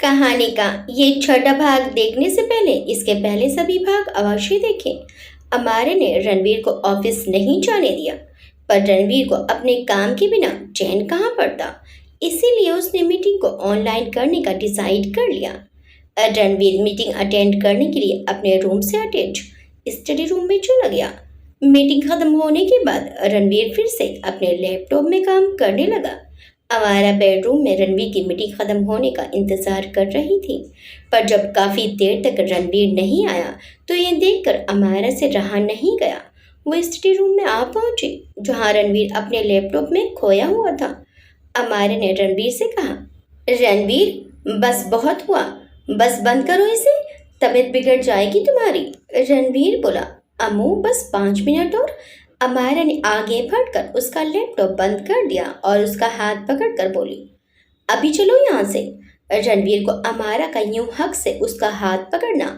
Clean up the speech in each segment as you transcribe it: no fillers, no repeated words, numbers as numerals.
कहानी का ये छठा भाग देखने से पहले इसके पहले सभी भाग अवश्य देखें। अमारे ने रणवीर को ऑफिस नहीं जाने दिया, पर रणवीर को अपने काम के बिना चैन कहाँ पड़ता। इसीलिए उसने मीटिंग को ऑनलाइन करने का डिसाइड कर लिया। रणवीर मीटिंग अटेंड करने के लिए अपने रूम से अटैच स्टडी रूम में चला गया। मीटिंग खत्म होने के बाद रणवीर फिर से अपने लैपटॉप में काम करने लगा। हमारा बेडरूम में रणवीर की मीटिंग खत्म होने का इंतजार कर रही थी, पर जब काफी देर तक रणवीर नहीं आया तो ये देखकर अमारा से रहा नहीं गया। वो स्टडी रूम में आ पहुंची जहां रणवीर अपने लैपटॉप में खोया हुआ था। अमारा ने रणवीर से कहा, रणवीर बस बहुत हुआ, बस बंद करो इसे, तबीयत बिगड़ जाएगी तुम्हारी। रणवीर बोला, अम्मू बस 5 मिनट और। अमारा ने आगे बढ़कर उसका लैपटॉप बंद कर दिया और उसका हाथ पकड़कर बोली, अभी चलो यहाँ से। रणवीर को अमारा का यूं हक से उसका हाथ पकड़ना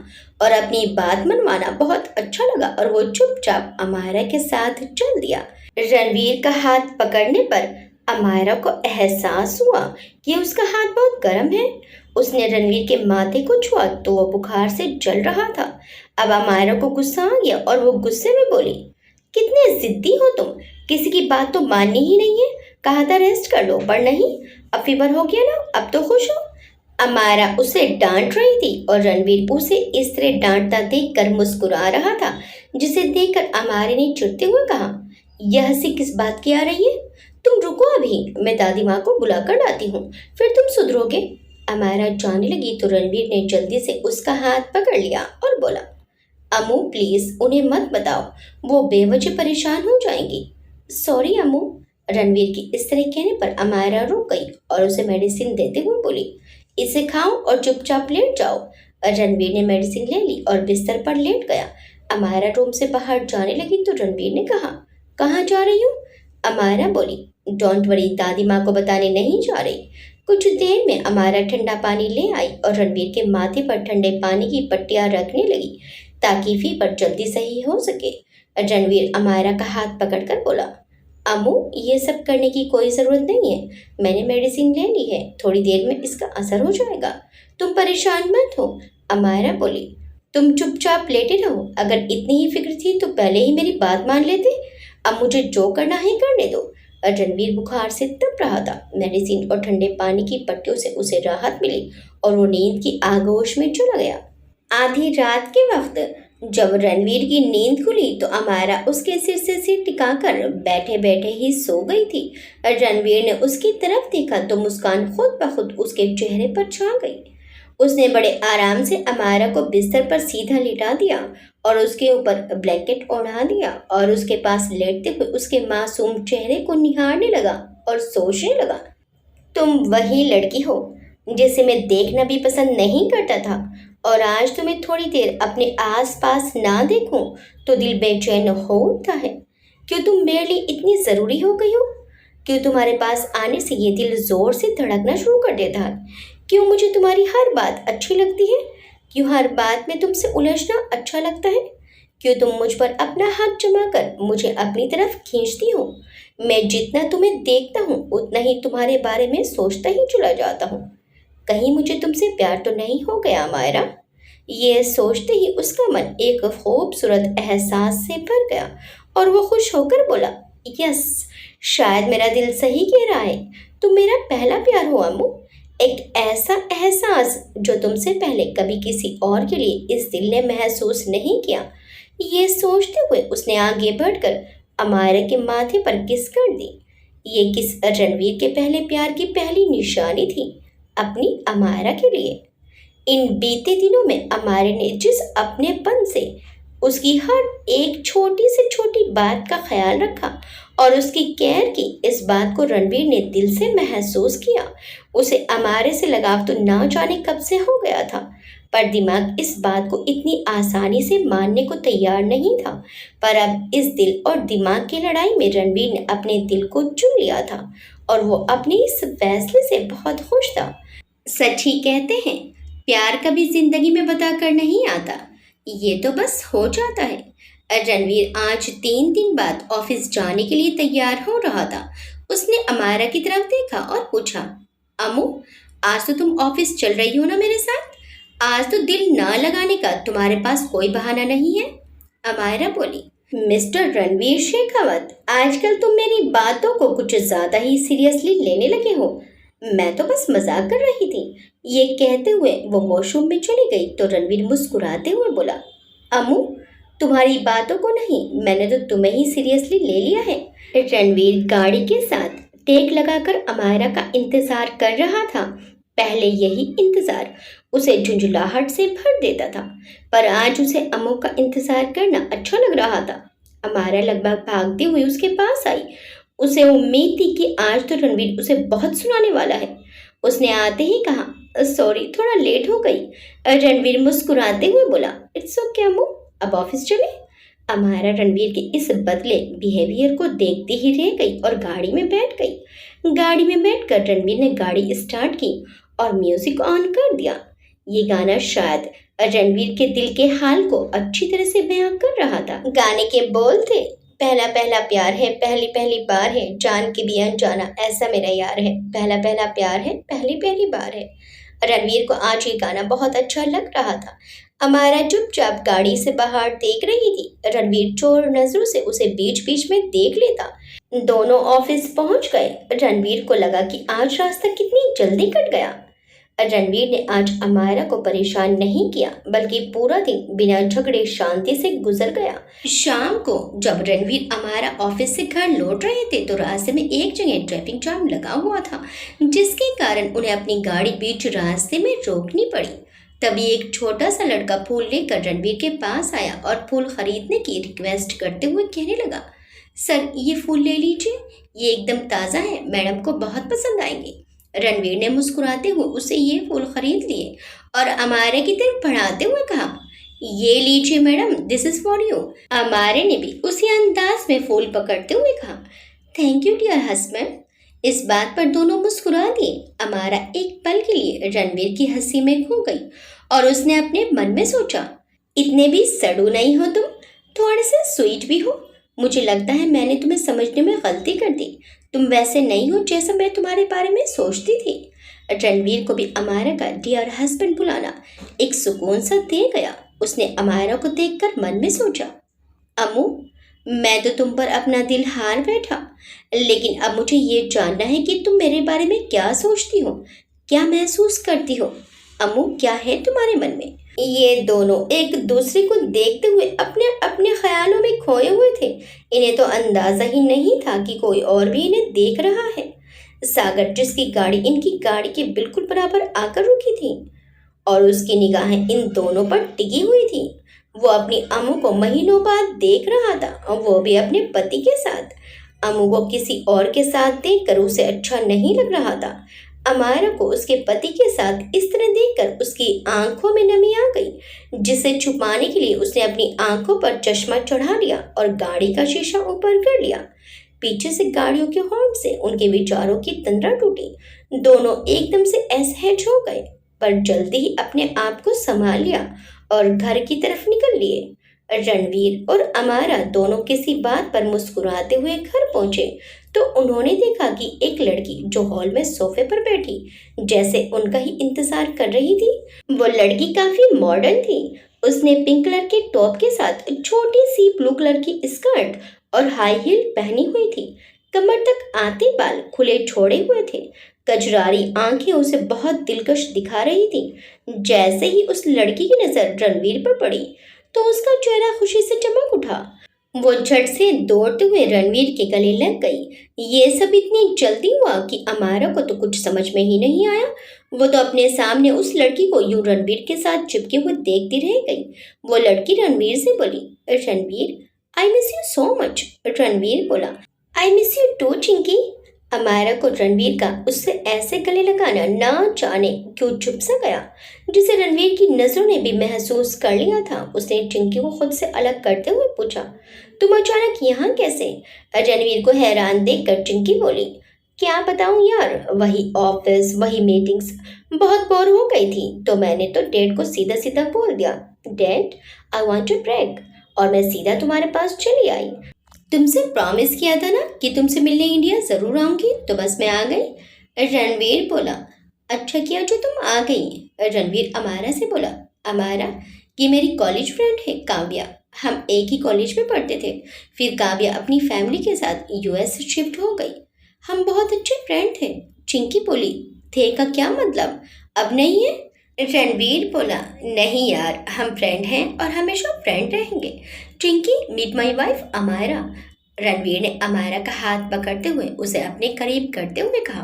और अपनी बात मनवाना बहुत अच्छा लगा और वो चुपचाप अमारा के साथ चल दिया। रणवीर का हाथ पकड़ने पर अमारा को एहसास हुआ कि उसका हाथ बहुत गर्म है। उसने रणवीर के माथे को छुआ तो वो बुखार से जल रहा था। अब अमारा को गुस्सा आ गया और वो गुस्से में बोली, कितने जिद्दी हो तुम, किसी की बात तो माननी ही नहीं है। कहा था रेस्ट कर लो, पर नहीं, अब फीवर हो गया ना, अब तो खुश हो। अमारा उसे डांट रही थी और रणवीर उसे इस तरह डांटता देखकर मुस्कुरा रहा था, जिसे देखकर अमारे ने चिढ़ते हुए कहा, यह हंसी किस बात की आ रही है? तुम रुको, अभी मैं दादी माँ को बुला कर लाती हूँ, फिर तुम सुधरोगे। अमारा जाने लगी तो रणवीर ने जल्दी से उसका हाथ पकड़ लिया और बोला, अम्मू प्लीज उन्हें मत बताओ, वो बेवजह परेशान हो जाएंगी। सॉरी अम्मू। रणवीर की इस तरह कहने पर अमायरा रुक गई और उसे मेडिसिन देते हुए बोली, इसे खाओ और चुपचाप लेट जाओ। रणवीर ने मेडिसिन ले ली और बिस्तर पर लेट गया। अमायरा रूम से बाहर जाने लगी तो रणवीर ने कहा, कहाँ जा रही हूँ? अमायरा बोली, डोंट वरी, दादी माँ को बताने नहीं जा रही। कुछ देर में अमायरा ठंडा पानी ले आई और रणवीर के माथे पर ठंडे पानी की पट्टियां रखने लगी ताकि फीवर जल्दी सही हो सके। रणवीर अमायरा का हाथ पकड़कर बोला, अम्मू ये सब करने की कोई ज़रूरत नहीं है, मैंने मेडिसिन ले ली है, थोड़ी देर में इसका असर हो जाएगा, तुम परेशान मत हो। अमायरा बोली, तुम चुपचाप लेटे रहो, अगर इतनी ही फिक्र थी तो पहले ही मेरी बात मान लेते। अब मुझे जो करना है करने दो। रणवीर बुखार से तप रहा था। मेडिसिन और ठंडे पानी की पट्टियों से उसे राहत मिली और वो नींद की आगोश में चला गया। आधी रात के वक्त जब रणवीर की नींद खुली तो अमारा उसके सिर से सिर टिकाकर बैठे बैठे ही सो गई थी। रणवीर ने उसकी तरफ देखा तो मुस्कान खुद ब खुद उसके चेहरे पर छा गई। उसने बड़े आराम से अमारा को बिस्तर पर सीधा लिटा दिया और उसके ऊपर ब्लैंकेट ओढ़ा दिया और उसके पास लेटते हुए उसके मासूम चेहरे को निहारने लगा और सोचने लगा, तुम वही लड़की हो जिसे मैं देखना भी पसंद नहीं करता था, और आज तुम्हें थोड़ी देर अपने आसपास ना देखूं तो दिल बेचैन हो उठता है। क्यों तुम मेरे लिए इतनी ज़रूरी हो गई हो? क्यों तुम्हारे पास आने से ये दिल ज़ोर से धड़कना शुरू कर देता है? क्यों मुझे तुम्हारी हर बात अच्छी लगती है? क्यों हर बात में तुमसे उलझना अच्छा लगता है? क्यों तुम मुझ पर अपना हाथ जमाकर मुझे अपनी तरफ खींचती हो? मैं जितना तुम्हें देखता हूँ उतना ही तुम्हारे बारे में सोचता ही चला जाता हूँ। कहीं मुझे तुमसे प्यार तो नहीं हो गया मायरा? ये सोचते ही उसका मन एक खूबसूरत एहसास से भर गया और वो खुश होकर बोला, यस, शायद मेरा दिल सही कह रहा है, तुम मेरा पहला प्यार हो अम्मू। एक ऐसा एहसास जो तुमसे पहले कभी किसी और के लिए इस दिल ने महसूस नहीं किया। ये सोचते हुए उसने आगे बढ़कर अमारा के माथे पर किस कर दी। ये किस रणवीर के पहले प्यार की पहली निशानी थी अपनी अमारा के लिए। इन बीते दिनों में अमारे ने जिस अपनेपन से उसकी हर एक छोटी से छोटी बात का ख्याल रखा और उसकी केयर की, इस बात को रणवीर ने दिल से महसूस किया। उसे अमारे से लगाव तो ना जाने कब से हो गया था, पर दिमाग इस बात को इतनी आसानी से मानने को तैयार नहीं था। पर अब इस दिल और दिमाग की लड़ाई में रणवीर ने अपने दिल को चुन लिया था और वो अपने इस फैसले से बहुत खुश था। सच ही कहते हैं, प्यार कभी जिंदगी में बताकर नहीं आता, ये तो बस हो जाता है। रणवीर आज 3 दिन बाद ऑफिस जाने के लिए तैयार हो रहा था। उसने अमारा की तरफ देखा और पूछा, अमू आज तो तुम ऑफिस चल रही हो ना मेरे साथ? आज तो दिल ना लगाने का तुम्हारे पास कोई बहाना नहीं है। अमायरा बोली। मिस्टर रणवीर शेखावत, आजकल तुम मेरी बातों को कुछ ज्यादा ही सीरियसली लेने लगे हो। मैं तो बस मजाक कर रही थी। ये कहते हुए वो वॉशरूम में चली गई तो रणवीर मुस्कुराते हुए बोला, अमू, तुम्हारी बातों को नहीं, मैंने तो तुम्हें ही सीरियसली ले लिया है। रणवीर गाड़ी के साथ टेक लगाकर अमायरा का इंतजार कर रहा था। पहले यही इंतजार उसे झुंझुलाहट से भर देता था, पर आज उसे अमू का इंतजार करना अच्छा लग रहा था। अमायरा लगभग भागती हुई उसके पास आई। उसे उम्मीद थी कि आज तो रणवीर उसे बहुत सुनाने वाला है। उसने आते ही कहा, सॉरी, थोड़ा लेट हो गई। रणवीर मुस्कुराते हुए बोला, इट्स ओके अमू, अब ऑफिस चले। अमायरा रणवीर के इस बदले बिहेवियर को देखती ही रह गई और गाड़ी में बैठ गई। गाड़ी में बैठकर रणवीर ने गाड़ी स्टार्ट की और म्यूजिक ऑन कर दिया। ये गाना शायद रणवीर के दिल के हाल को अच्छी तरह से बयां कर रहा था। गाने के बोल थे, पहला पहला प्यार है, पहली पहली बार है, जान के भी अनजाना ऐसा मेरा यार है, पहला पहला प्यार है, पहली पहली बार है। रणवीर को आज ये गाना बहुत अच्छा लग रहा था। अमायरा चुपचाप गाड़ी से बाहर देख रही थी। रणवीर चोर नजरों से उसे बीच बीच में देख लेता। दोनों ऑफिस पहुंच गए। रणवीर को लगा कि आज रास्ता कितनी जल्दी कट गया। रणवीर ने आज अमायरा को परेशान नहीं किया, बल्कि पूरा दिन बिना झगड़े शांति से गुजर गया। शाम को जब रणवीर अमायरा ऑफिस से घर लौट रहे थे तो रास्ते में एक जगह ट्रैफिक जाम लगा हुआ था, जिसके कारण उन्हें अपनी गाड़ी बीच रास्ते में रोकनी पड़ी। तभी एक छोटा सा लड़का फूल लेकर रणवीर के पास आया और फूल खरीदने की रिक्वेस्ट करते हुए कहने लगा, सर ये फूल ले लीजिए, ये एकदम ताज़ा है, मैडम को बहुत पसंद आएंगे। रणवीर ने मुस्कुराते हुए उसे ये फूल खरीद लिए और अमायरा की तरफ बढ़ाते हुए कहा, ये लीजिए madam, this is for you. Amaira ने भी उसी अंदाज में फूल पकड़ते हुए कहा, थैंक यू डियर हस्बैंड। इस बात पर दोनों मुस्कुरा दिए। अमायरा एक पल के लिए रणवीर की हंसी में खो गई और उसने अपने मन में सोचा, इतने भी सड़ू नहीं हो तुम, थोड़े से स्वीट भी हो। मुझे लगता है मैंने तुम्हें समझने में गलती कर दी। तुम वैसे नहीं हो जैसा मैं तुम्हारे बारे में सोचती थी। रणवीर को भी अमायरा का डियर हस्बैंड बुलाना एक सुकून सा दे गया। उसने अमायरा को देखकर मन में सोचा, अम्मू, मैं तो तुम पर अपना दिल हार बैठा, लेकिन अब मुझे ये जानना है कि तुम मेरे बारे में क्या सोचती हो, क्या महसूस करती हो। अम्मू, क्या है तुम्हारे मन में? ये दोनों एक दूसरे को देखते हुए अपने अपने ख्यालों में खोए हुए थे। इन्हें तो अंदाजा ही नहीं था कि कोई और भी इन्हें देख रहा है। सागर, जिसकी गाड़ी इनकी गाड़ी के बिल्कुल बराबर आकर रुकी थी और उसकी निगाहें इन दोनों पर टिकी हुई थी, वो अपनी अम्मू को महीनों बाद देख रहा था और वो भी अपने पति के साथ। अम्मू को किसी और के साथ देखकर उसे अच्छा नहीं लग रहा था। अमायरा को उसके पति के साथ इस तरह देखकर उसकी आंखों में नमी आ गई, जिसे छुपाने के लिए उसने अपनी आंखों पर चश्मा चढ़ा लिया और गाड़ी का शीशा ऊपर कर लिया। पीछे से गाड़ियों के हॉर्न से उनके विचारों की तंद्रा टूटी। दोनों एकदम से असहज हो गए, पर जल्दी ही अपने आप को संभाल लिया और घर की तरफ निकल लिए। रणवीर और अमायरा दोनों किसी बात पर मुस्कुराते हुए घर पहुंचे तो उन्होंने देखा कि एक लड़की जो हॉल में सोफे पर बैठी जैसे उनका ही इंतजार कर रही थी, वो लड़की काफी मॉडर्न थी। उसने पिंक कलर के टॉप के साथ छोटी सी ब्लू कलर की स्कर्ट और हाई हील पहनी हुई थी। कमर तक आते बाल खुले छोड़े हुए थे। कजरारी आंखें उसे बहुत दिलकश दिखा रही थी। जैसे ही उस लड़की की नजर रणवीर पर पड़ी तो उसका चेहरा खुशी से चमक उठा। वो झट से दौड़ते हुए रणवीर के गले लग गई। ये सब इतनी जल्दी हुआ कि अमायरा को तो कुछ समझ में ही नहीं आया। वो तो अपने सामने उस लड़की को यूं रणवीर के साथ चिपके हुए देखती रह गई। वो लड़की रणवीर से बोली, Ranveer, I miss you so much. Ranveer बोला, I miss you too Chinki. Amaira को रणवीर का उससे ऐसे गले लगाना ना जाने क्यों चुप सा गया, जिसे रणवीर की नजरों ने भी महसूस कर लिया था। उसने चिंकी को खुद से अलग करते हुए पूछा, तुम अचानक यहाँ कैसे? रणवीर को हैरान देखकर चिंकी बोली, क्या बताऊँ यार, वही ऑफिस, वही मीटिंग्स, बहुत बोर हो गई थी तो मैंने तो डैड को सीधा सीधा बोल दिया, dad I want to break, और मैं सीधा तुम्हारे पास चली आई। तुमसे प्रॉमिस किया था ना कि तुमसे मिलने इंडिया जरूर आऊंगी, तो बस मैं आ गई। रणवीर बोला, अच्छा किया जो तुम आ गई, रणवीर अमारा से बोला। अमारा, ये मेरी कॉलेज फ्रेंड है काव्या। हम एक ही कॉलेज में पढ़ते थे। फिर काव्या अपनी फैमिली के साथ यूएस शिफ्ट हो गई। हम बहुत अच्छे फ्रेंड थे। चिंकी बोली। थे का क्या मतलब? अब नहीं है? रणवीर बोला। नहीं यार, हम फ्रेंड हैं और हमेशा फ्रेंड रहेंगे। Chinki, meet my wife Amaira. Ranveer ने अमायरा का हाथ पकड़ते हुए उसे अपने करीब करते हुए कहा।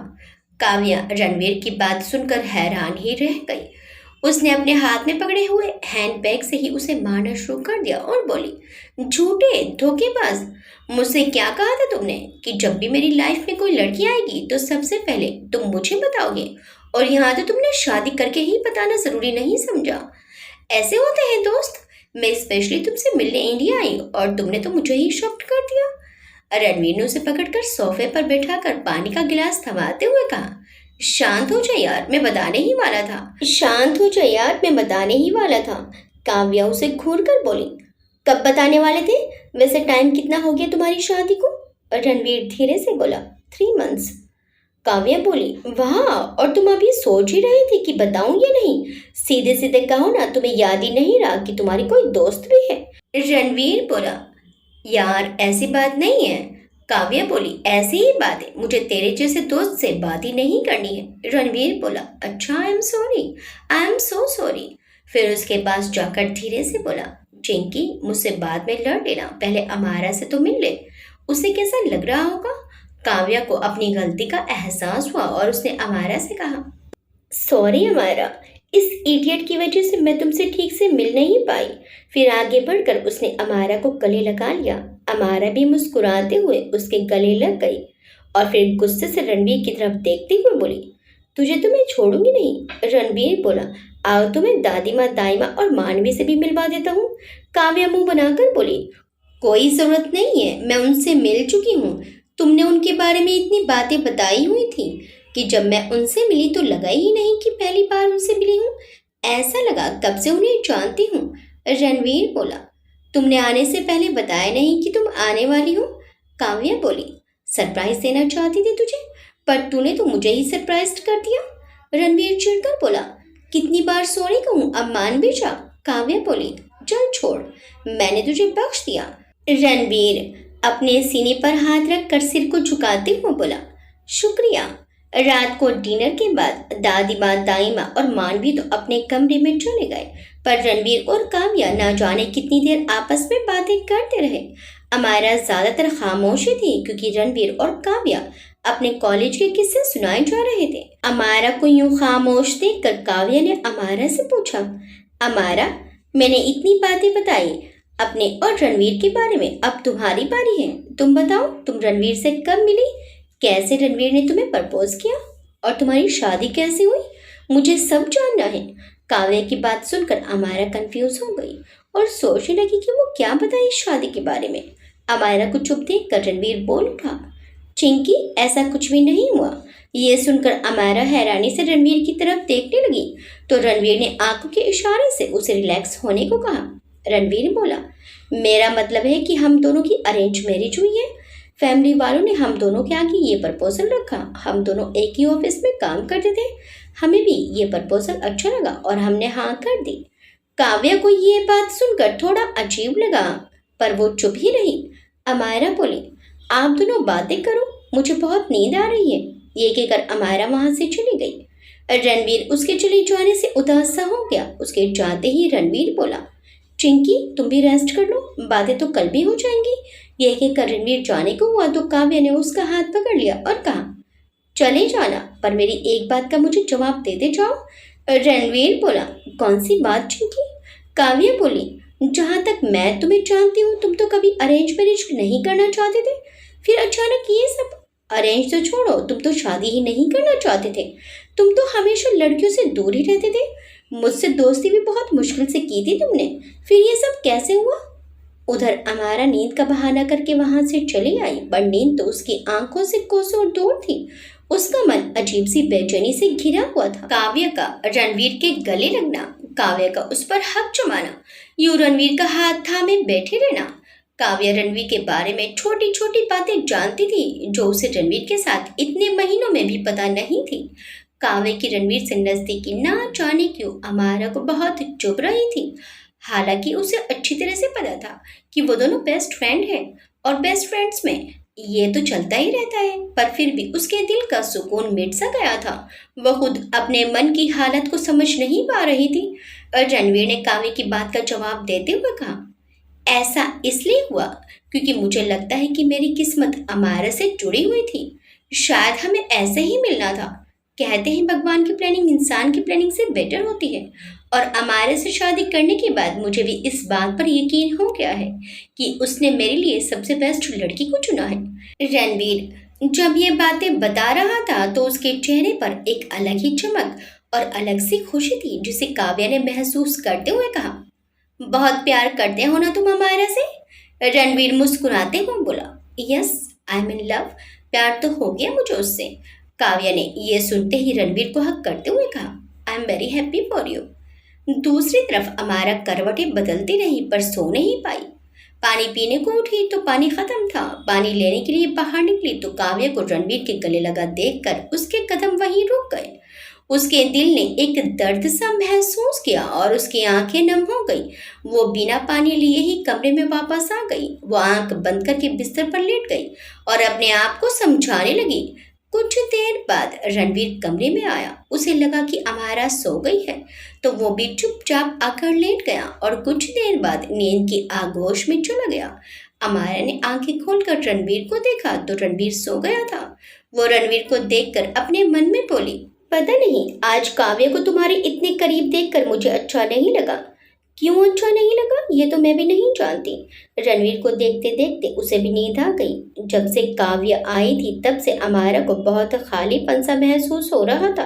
काव्या रणवीर की बात सुनकर हैरान ही रह गई। उसने अपने हाथ में पकड़े हुए हैंडबैग से ही उसे मारना शुरू कर दिया और बोली, झूठे धोखेबाज, मुझसे क्या कहा था तुमने कि जब भी मेरी लाइफ में कोई लड़की आएगी तो सबसे पहले तुम मुझे बताओगे, और यहाँ तो तुमने शादी करके ही बताना जरूरी नहीं समझा। ऐसे होते हैं दोस्त। मैं स्पेशली तुमसे मिलने इंडिया आई और तुमने तो मुझे ही शॉक्ड कर दिया। रणवीर ने उसे पकड़कर सोफे पर बैठाकर पानी का गिलास थमाते हुए कहा, शांत हो जा यार, मैं बताने ही वाला था। शांत हो जा यार, मैं बताने ही वाला था। काव्या उसे घूर कर बोली। कब बताने वाले थे? वैसे टाइम कितना हो गया तुम्हारी शादी को? रणवीर धीरे से बोला, 3 मंथ्स। काव्या बोली, वाह, और तुम अभी सोच ही रहे थे कि बताऊं या नहीं? सीधे सीधे कहो ना, तुम्हें याद ही नहीं रहा कि तुम्हारी कोई दोस्त भी है? रणवीर बोला, यार ऐसी बात नहीं है। काव्या बोली, ऐसी ही बात है, मुझे तेरे जैसे दोस्त से बात ही नहीं करनी है। रणवीर बोला, अच्छा, I am sorry, I am so sorry. फिर उसके पास जाकर धीरे से बोला, चिंकी, मुझसे बाद में लड़ लेना, पहले अमारा से तो मिल ले, उसे कैसा लग रहा होगा। काव्या को अपनी गलती का एहसास हुआ और उसने अमारा से कहा, सॉरी अमारा, इस इडियट की वजह से मैं तुमसे ठीक से मिल नहीं पाई। फिर आगे बढ़कर उसने अमारा को गले लगा लिया। अमारा भी मुस्कुराते हुए उसके गले लग गई और फिर गुस्से से रणवीर की तरफ देखते हुए बोली, तुझे तो मैं छोड़ूंगी नहीं। रणवीर बोला, आओ तो मैं दादी माँ, दाई माँ और मानवी से भी मिलवा देता हूँ। काव्या मुंह बनाकर बोली, कोई जरूरत नहीं है, मैं उनसे मिल चुकी हूँ। तुमने उनके बारे में इतनी बातें बताई हुई थी कि जब मैं उनसे मिली तो लगा ही नहीं कि पहली बार उनसे मिली हूँ। ऐसा लगा कब से उन्हें जानती हूँ। रणवीर बोला, तुमने आने से पहले बताया नहीं कि तुम आने वाली हो। काव्या बोली, सरप्राइज देना चाहती थी तुझे, पर तूने तो मुझे ही सरप्राइज कर दिया। रणवीर चिढ़कर बोला, कितनी बार सॉरी कहूँ, अब मान भी जा। काव्या बोली, चल छोड़, मैंने तुझे बख्श दिया। रणवीर अपने सीने पर हाथ रखकर सिर को झुकाते हुए बोला, शुक्रिया। रात को डिनर के बाद दादी माँ, दाई माँ और मानवी तो अपने कमरे में चले गए, पर रणवीर और काव्या ना जाने कितनी देर आपस में बातें करते रहे। अमारा ज्यादातर खामोशी थी क्योंकि रणवीर और काव्या अपने कॉलेज के किस्से सुनाए जा रहे थे। अमारा को यूं खामोश देखकर काव्या ने अमारा से पूछा, अमारा, मैंने इतनी बातें बताई अपने और रणवीर के बारे में, अब तुम्हारी बारी है। तुम बताओ, तुम रणवीर से कब मिली, कैसे रणवीर ने तुम्हें प्रपोज किया और तुम्हारी शादी कैसे हुई? मुझे सब जानना है। काव्या की बात सुनकर अमायरा कंफ्यूज हो गई और सोचने लगी कि वो क्या बताए इस शादी के बारे में। अमायरा को चुप देखकर रणवीर बोल उठा, चिंकी, ऐसा कुछ भी नहीं हुआ। ये सुनकर अमायरा हैरानी से रणवीर की तरफ देखने लगी तो रणवीर ने आंखों के इशारे से उसे रिलैक्स होने को कहा। रणवीर बोला, मेरा मतलब है कि हम दोनों की अरेंज मैरिज हुई है। फैमिली वालों ने हम दोनों के आगे ये प्रपोजल रखा। हम दोनों एक ही ऑफिस में काम करते थे, हमें भी ये प्रपोजल अच्छा लगा और हमने हाँ कर दी। काव्या को ये बात सुनकर थोड़ा अजीब लगा, पर वो चुप ही रही। अमायरा बोली, आप दोनों बातें करो, मुझे बहुत नींद आ रही है। ये कहकर अमायरा वहां से चली गई। रणवीर उसके चले जाने से उदास सा हो गया। उसके जाते ही रणवीर बोला, चिंकी, तुम भी रेस्ट कर लो, बातें तो कल भी हो जाएंगी। यह कहकर रणवीर जाने को हुआ तो काव्या ने उसका हाथ पकड़ लिया और कहा, चले जाना, पर मेरी एक बात का मुझे जवाब देते जाओ। रणवीर बोला, कौन सी बात चिंकी? काव्या बोली, जहाँ तक मैं तुम्हें जानती हूँ तुम तो कभी अरेंज मैरिज नहीं करना चाहते थे, फिर अचानक ये सब। अरेंज तो छोड़ो, तुम तो शादी ही नहीं करना चाहते थे। तुम तो हमेशा लड़कियों से दूर ही रहते थे। मुझसे दोस्ती भी बहुत मुश्किल से की थी तुमने, फिर ये सब कैसे हुआ? उधर अमारा नींद का बहाना करके वहां से चली आई, पर नींद तो उसकी आंखों से कोसों दूर थी। उसका मन अजीब सी बेचैनी से घिरा हुआ था। काव्या का रणवीर के गले लगना, काव्या का उस पर हक जमाना, यूं रणवीर का हाथ थामे बैठे रहना। काव्या रणवीर के बारे में छोटी छोटी बातें जानती थी जो उसे रणवीर के साथ इतने महीनों में भी पता नहीं थी। काव्य की रणवीर से नजदीकी ना जाने क्यों अमारा को बहुत चुभ रही थी। हालांकि उसे अच्छी तरह से पता था कि वो दोनों बेस्ट फ्रेंड हैं और बेस्ट फ्रेंड्स में ये तो चलता ही रहता है, पर फिर भी उसके दिल का सुकून मिट सा गया था। वह खुद अपने मन की हालत को समझ नहीं पा रही थी। और रणवीर ने काव्य की बात का जवाब देते हुए कहा, ऐसा इसलिए हुआ क्योंकि मुझे लगता है कि मेरी किस्मत अमारा से जुड़ी हुई थी। शायद हमें ऐसे ही मिलना था। कहते हैं भगवान की प्लानिंग इंसान की प्लानिंग से बेटर होती है। और अमारा से शादी करने के बाद मुझे भी इस बात पर यकीन हो गया है कि उसने मेरे लिए सबसे बेस्ट लड़की को चुना है। रणवीर जब ये बातें बता रहा था तो उसके चेहरे पर एक अलग ही चमक और अलग सी खुशी थी, जिसे काव्या ने महसूस करते हुए कहा, बहुत प्यार करते हो ना तुम अमायरा से? रणवीर मुस्कुराते हुए बोला, yes I am in love. प्यार तो हो गया मुझे उससे। काव्या ने यह सुनते ही रणवीर को हक करते हुए कहा, I am very happy for you. दूसरी तरफ अमारा करवटें बदलती रही पर सो नहीं पाई। पानी पीने को उठी तो पानी खत्म था। पानी लेने के लिए बाहर निकली तो काव्या को रणवीर के गले लगा देखकर उसके कदम वहीं रुक गए। उसके दिल ने एक दर्द सा महसूस किया और उसकी आंखें नम हो गई। वो बिना पानी लिए ही कमरे में वापस आ गई। वो आंख बंद करके बिस्तर पर लेट गई और अपने आप को समझाने लगी। कुछ देर बाद रणवीर कमरे में आया। उसे लगा कि अमारा सो गई है तो वो भी चुपचाप आकर लेट गया और कुछ देर बाद नींद की आगोश में चला गया। अमारा ने आंखें खोलकर रणवीर को देखा तो रणवीर सो गया था। वो रणवीर को देखकर अपने मन में बोली, पता नहीं आज काव्य को तुम्हारे इतने करीब देखकर मुझे अच्छा नहीं लगा। क्यों अच्छा नहीं लगा ये तो मैं भी नहीं जानती। रणवीर को देखते देखते उसे भी नींद आ गई। जब से काव्य आई थी तब से अमारा को बहुत खालीपन सा महसूस हो रहा था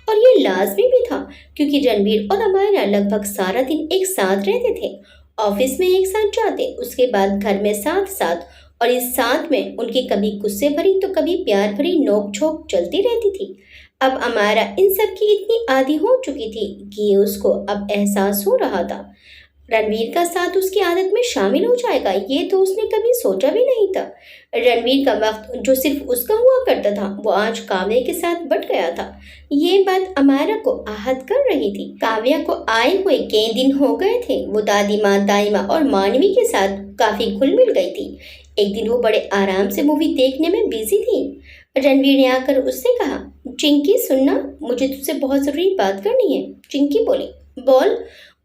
और ये लाजमी भी था क्योंकि रणवीर और अमारा लगभग सारा दिन एक साथ रहते थे। ऑफिस में एक साथ जाते, उसके बाद घर में साथ साथ, और इस साथ में उनकी कभी गुस्से भरी तो कभी प्यार भरी नोक झोंक चलती रहती थी। अब अमारा इन सब की इतनी आदी हो चुकी थी कि उसको अब एहसास हो रहा था रणवीर का साथ उसकी आदत में शामिल हो जाएगा। ये तो उसने कभी सोचा भी नहीं था। रणवीर का वक्त जो सिर्फ उसका हुआ करता था वो आज काव्या के साथ बट गया था। ये बात अमारा को आहत कर रही थी। काव्या को आए हुए कई दिन हो गए थे। वो दादी माँ, दाई माँ और मानवी के साथ काफी घुल मिल गई थी। एक दिन वो बड़े आराम से मूवी देखने में बिजी थी। रणवीर ने आकर उससे कहा, चिंकी सुनना, मुझे तुझसे बहुत जरूरी बात करनी है। चिंकी बोली, बोल।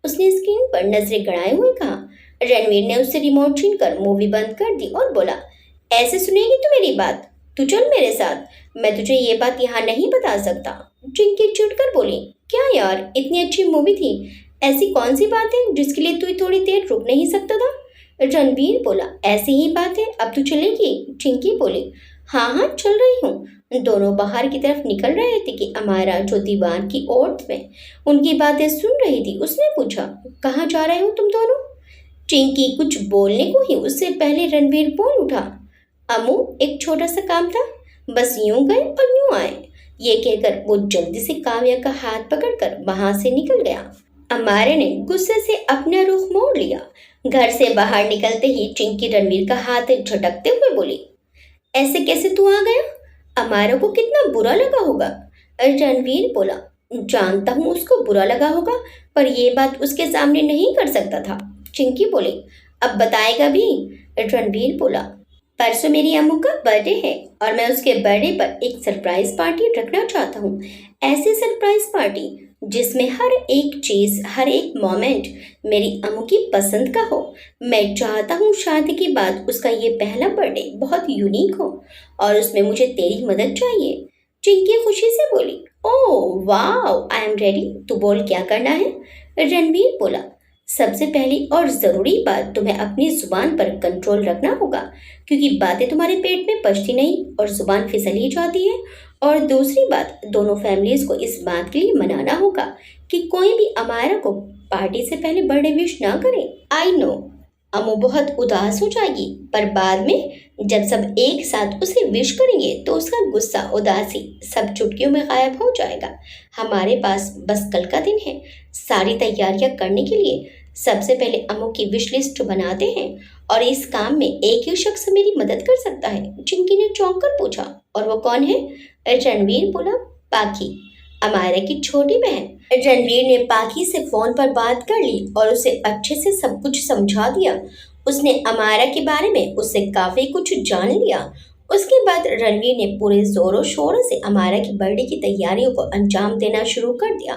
उसने स्क्रीन पर नजरें गड़ाए हुए कहा। रणवीर ने उससे रिमोट छीनकर मूवी बंद कर दी और बोला, ऐसे सुनेगी तू मेरी बात? तू चल मेरे साथ, मैं तुझे ये बात यहाँ नहीं बता सकता। चिंकी चिढ़कर बोली, क्या यार, इतनी अच्छी मूवी थी, ऐसी कौन सी बात है जिसके लिए तू थोड़ी देर रुक नहीं सकता था? रणवीर बोला, ऐसी ही बात है, अब तू चलेगी? चिंकी बोली, हाँ हाँ चल रही हूँ। दोनों बाहर की तरफ निकल रहे थे कि अमारा जो दीवार की ओर में उनकी बातें सुन रही थी उसने पूछा, कहाँ जा रहे हो तुम दोनों? चिंकी कुछ बोलने को ही उससे पहले रणवीर बोल उठा, अमू एक छोटा सा काम था, बस यूं गए और यूं आए। ये कहकर वो जल्दी से काव्या का हाथ पकड़कर वहां से निकल गया। अमारा ने गुस्से से अपना रुख मोड़ लिया। घर से बाहर निकलते ही चिंकी रणवीर का हाथ झटकते हुए बोली, ऐसे कैसे तू आ गया? अमारा को कितना बुरा लगा होगा। रणवीर बोला, जानता हूँ उसको बुरा लगा होगा, पर यह बात उसके सामने नहीं कर सकता था। चिंकी बोली, अब बताएगा भी? रणवीर बोला, परसों मेरी अम्मू का बर्थडे है और मैं उसके बर्थडे पर एक सरप्राइज पार्टी रखना चाहता हूँ। ऐसी सरप्राइज पार्टी जिसमें हर एक चीज, हर एक मोमेंट मेरी अम्मू की पसंद का हो। मैं चाहता हूँ शादी के बाद उसका ये पहला बर्थडे बहुत यूनिक हो और उसमें मुझे तेरी मदद चाहिए। चिंकी खुशी से बोली, oh wow, I am ready, तू बोल क्या करना है? रणवीर बोला, सबसे पहली और ज़रूरी बात, तुम्हें अपनी ज़ुबान पर कंट्रोल रखना होगा क्योंकि बातें तुम्हारे पेट में पचती नहीं और ज़ुबान फिसल ही जाती है। और दूसरी बात, दोनों फैमिलीज को इस बात के लिए मनाना होगा कि कोई भी अमारा को पार्टी से पहले बर्थडे विश ना करे। आई नो अमू बहुत उदास हो जाएगी, पर बाद में जब सब एक साथ उसे विश करेंगे तो उसका गुस्सा, उदासी सब चुटकियों में गायब हो जाएगा। हमारे पास बस कल का दिन है सारी तैयारियां करने के लिए। सबसे पहले अमू की विश लिस्ट बनाते हैं और इस काम में एक ही शख्स मेरी मदद कर सकता है। चिंकी ने चौंक कर पूछा, और वो कौन है? रणवीर बोला, पाखी। अमायरा की छोटी बहन। रणवीर ने पाखी से फोन पर बात कर ली और उसे अच्छे से सब कुछ समझा दिया। उसने अमायरा के बारे में उससे काफी कुछ जान लिया। उसके बाद रणवीर ने पूरे जोरों शोरों से अमायरा की बर्थडे की तैयारियों को अंजाम देना शुरू कर दिया।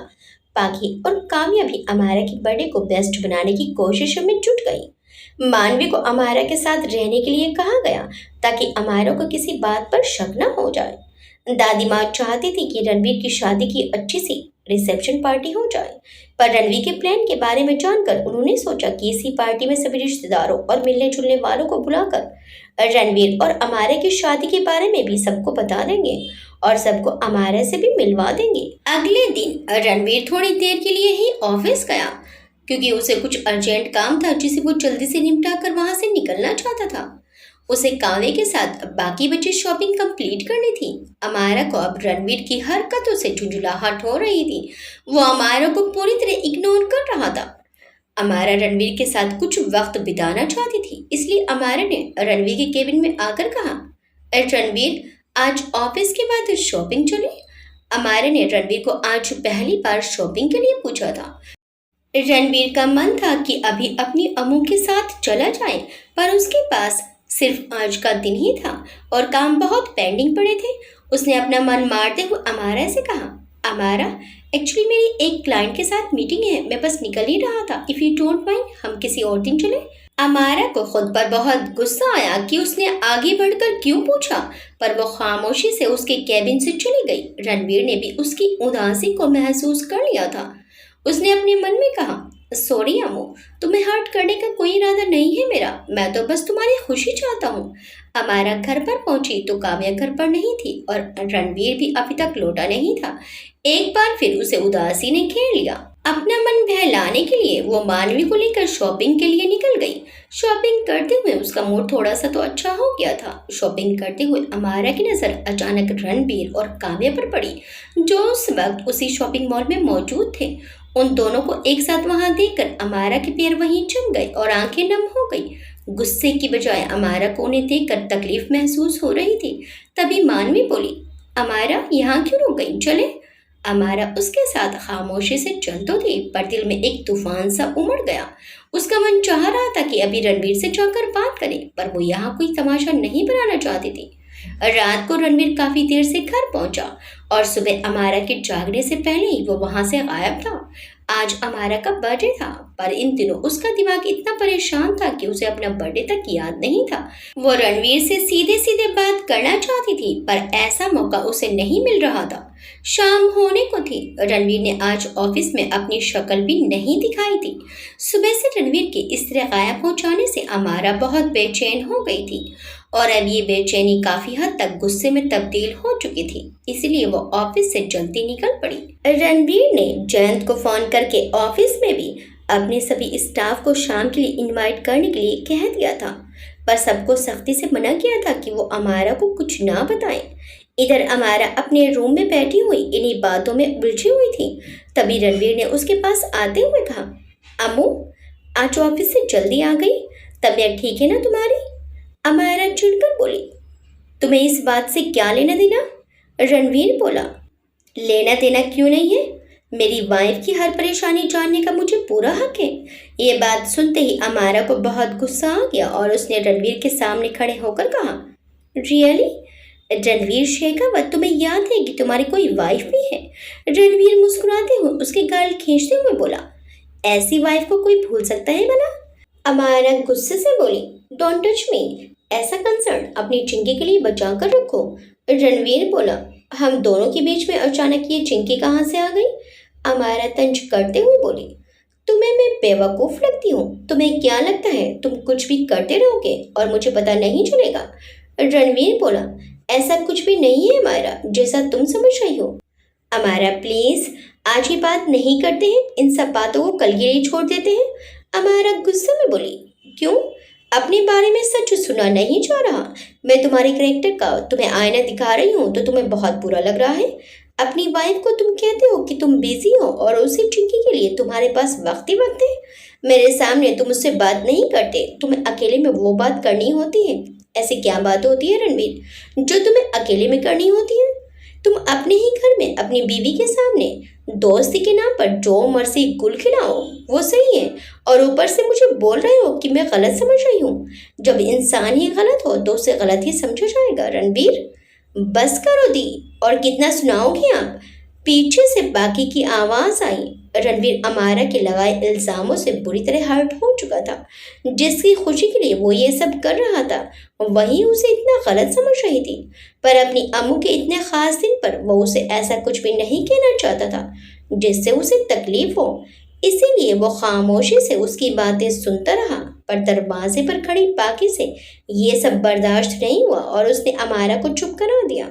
पाखी और काव्या भी अमायरा की बर्थडे को बेस्ट बनाने की कोशिशों में जुट गई। मानवी को अमायरा के साथ रहने के लिए कहा गया ताकि अमायरा को किसी बात पर शक न हो जाए। दादी माँ चाहती थी कि रणवीर की शादी की अच्छी सी रिसेप्शन पार्टी हो जाए, पर रणवीर के प्लान के बारे में जानकर उन्होंने सोचा कि इसी पार्टी में सभी रिश्तेदारों और मिलने जुलने वालों को बुलाकर रणवीर और अमायरा की शादी के बारे में भी सबको बता देंगे और सबको अमायरा से भी मिलवा देंगे। अगले दिन रणवीर थोड़ी देर के लिए ही ऑफिस गया क्योंकि उसे कुछ अर्जेंट काम था जिसे वो जल्दी से निपटा कर वहां से निकलना चाहता था। उसे काव्या के साथ बाकी बची शॉपिंग कंप्लीट करनी थी। अमायरा को अब रणवीर की हरकतों से झुंझुलाहट हो रही थी। वो अमायरा को पूरी तरह इग्नोर कर रहा था। अमायरा रणवीर के साथ कुछ वक्त बिताना चाहती थी, इसलिए अमायरा ने रणवीर के केबिन में आकर कहा, रणवीर, आज ऑफिस के बाद शॉपिंग चले। अमायरा ने रणवीर को आज पहली बार शॉपिंग के लिए पूछा था। रणवीर का मन था कि अभी अपनी अम्मू के साथ चला जाए, पर उसके पास सिर्फ आज का दिन ही था और काम बहुत पेंडिंग पड़े थे। उसने अपना मन मारते हुए अमायरा से कहा, अमायरा, एक्चुअली मेरी एक क्लाइंट के साथ मीटिंग है, मैं बस निकल ही रहा था। इफ़ यू डोंट माइंड, हम किसी और दिन चले। अमायरा को खुद पर बहुत गुस्सा आया कि उसने आगे बढ़कर क्यों पूछा, पर वो खामोशी से उसके कैबिन से चली गई। रणवीर ने भी उसकी उदासी को महसूस कर लिया था। उसने अपने मन में कहा, सॉरी अम्मू, तुम्हें हर्ट करने का कोई इरादा नहीं है मेरा, मैं तो बस तुम्हारी खुशी चाहता हूँ। अमायरा घर पर पहुंची तो काव्या घर पर नहीं थी और रणवीर भी अभी तक लौटा नहीं था। एक बार फिर उसे उदासी ने घेर लिया। अपना मन बहलाने के लिए वो मानवी को लेकर शॉपिंग के लिए निकल गई। शॉपिंग करते हुए उसका मूड थोड़ा सा तो अच्छा हो गया था। शॉपिंग करते हुए अमायरा की नजर अचानक रणवीर और काव्या पर पड़ी, जो उस वक्त उसी शॉपिंग मॉल में मौजूद थे। उन दोनों को एक साथ वहां देखकर अमायरा के पैर वहीं जम गए और आंखें नम हो गई। गुस्से की बजाय अमायरा को उन्हें देखकर तकलीफ महसूस हो रही थी। तभी मानवी बोली, अमायरा, यहाँ क्यों रुक गई, चले। अमायरा उसके साथ खामोशी से चल तो थी, पर दिल में एक तूफान सा उमड़ गया। उसका मन चाह रहा था कि अभी रणवीर से जाकर बात करे, पर वो यहाँ कोई तमाशा नहीं बनाना चाहती थी। रात को रणवीर काफी देर से घर पहुंचा और सुबह अमायरा के जागने से पहले ही वो वहां से गायब था। आज अमायरा का बर्थडे था, पर इन दिनों उसका दिमाग इतना परेशान था कि उसे अपना बर्थडे तक याद नहीं था। वो रणवीर से सीधे सीधे बात करना चाहती थी, पर ऐसा मौका उसे नहीं मिल रहा था। शाम होने को थी। रणवीर ने आज ऑफिस में अपनी शक्ल भी नहीं दिखाई थी। सुबह से रणवीर के इस तरह गायब हो जाने से अमायरा बहुत बेचैन हो गई थी और अब ये बेचैनी काफी हद तक गुस्से में तब्दील हो चुकी थी, इसलिए वो ऑफिस से जल्दी निकल पड़ी। रणवीर ने जयंत को फोन करके ऑफिस में भी अपने सभी स्टाफ को शाम के लिए इनवाइट करने के लिए कह दिया था, पर सबको सख्ती से मना किया था कि वो अमायरा को कुछ ना बताएं। इधर अमायरा अपने रूम में बैठी हुई इन्हीं बातों में उलझी हुई थी। तभी रणवीर ने उसके पास आते हुए कहा, अम्मू, आज ऑफिस से जल्दी आ गई, तबीयत ठीक है ना तुम्हारी। अमायरा चिढ़कर बोली, तुम्हें इस बात से क्या लेना देना। रणवीर बोला, लेना देना क्यों नहीं है, मेरी वाइफ की हर परेशानी जानने का मुझे पूरा हक है। ये बात सुनते ही अमायरा को बहुत गुस्सा आ गया और उसने रणवीर के सामने खड़े होकर कहा, रियली रणवीर शेखावत, तुम्हें याद है कि तुम्हारी कोई वाइफ भी है। रणवीर मुस्कुराते हुए उसके गाल खींचते हुए बोला, ऐसी वाइफ को कोई भूल सकता है भला। अमायरा गुस्से से बोली, डोंट टच मी, ऐसा कंसर्न अपनी चिंकी के लिए बचा कर रखो। रणवीर बोला, हम दोनों के बीच में अचानक ये चिंकी कहाँ से आ गई। अमायरा तंज करते हुए बोली, तुम्हें मैं बेवकूफ़ लगती हूँ, तुम्हें क्या लगता है तुम कुछ भी करते रहोगे और मुझे पता नहीं चलेगा। रणवीर बोला, ऐसा कुछ भी नहीं है अमायरा, जैसा तुम समझ रही हो। अमायरा प्लीज, आज ये बात नहीं करते हैं, इन सब बातों को कल के लिए छोड़ देते हैं। अमायरा गुस्से में बोली, क्यों, अपने बारे में सच सुना नहीं जा रहा। मैं तुम्हारे कैरेक्टर का तुम्हें आईना दिखा रही हूँ तो तुम्हें बहुत बुरा लग रहा है। अपनी वाइफ को तुम कहते हो कि तुम बिजी हो और उसी चिंकी के लिए तुम्हारे पास वक्त ही वक्त है। मेरे सामने तुम उससे बात नहीं करते, तुम्हें अकेले में वो बात करनी होती है। ऐसी क्या बात होती है रणवीर जो तुम्हें अकेले में करनी होती है। तुम अपने ही घर में अपनी बीवी के सामने दोस्ती के नाम पर जो मर्जी गुल खिलाओ वो सही है, और ऊपर से मुझे बोल रहे हो कि मैं गलत समझ रही हूँ। जब इंसान ही गलत हो तो उसे गलत ही समझा जाएगा। रणबीर, बस करो दी, और कितना सुनाओगी आप? पीछे से बाकी की आवाज आई। रणवीर अमारा के लगाए इल्जामों से बुरी तरह हर्ट हो चुका था। जिसकी खुशी के लिए वो ये सब कर रहा था, वही उसे इतना गलत समझ रही थी। पर अपनी अम्मू के इतने खास दिन पर वो उसे ऐसा कुछ भी नहीं कहना चाहता था जिससे उसे तकलीफ हो। इसीलिए वो खामोशी से उसकी बातें सुनता रहा। पर दरवाजे पर खड़ी पाकी से ये सब बर्दाश्त नहीं हुआ और उसने अमारा को चुप करा दिया।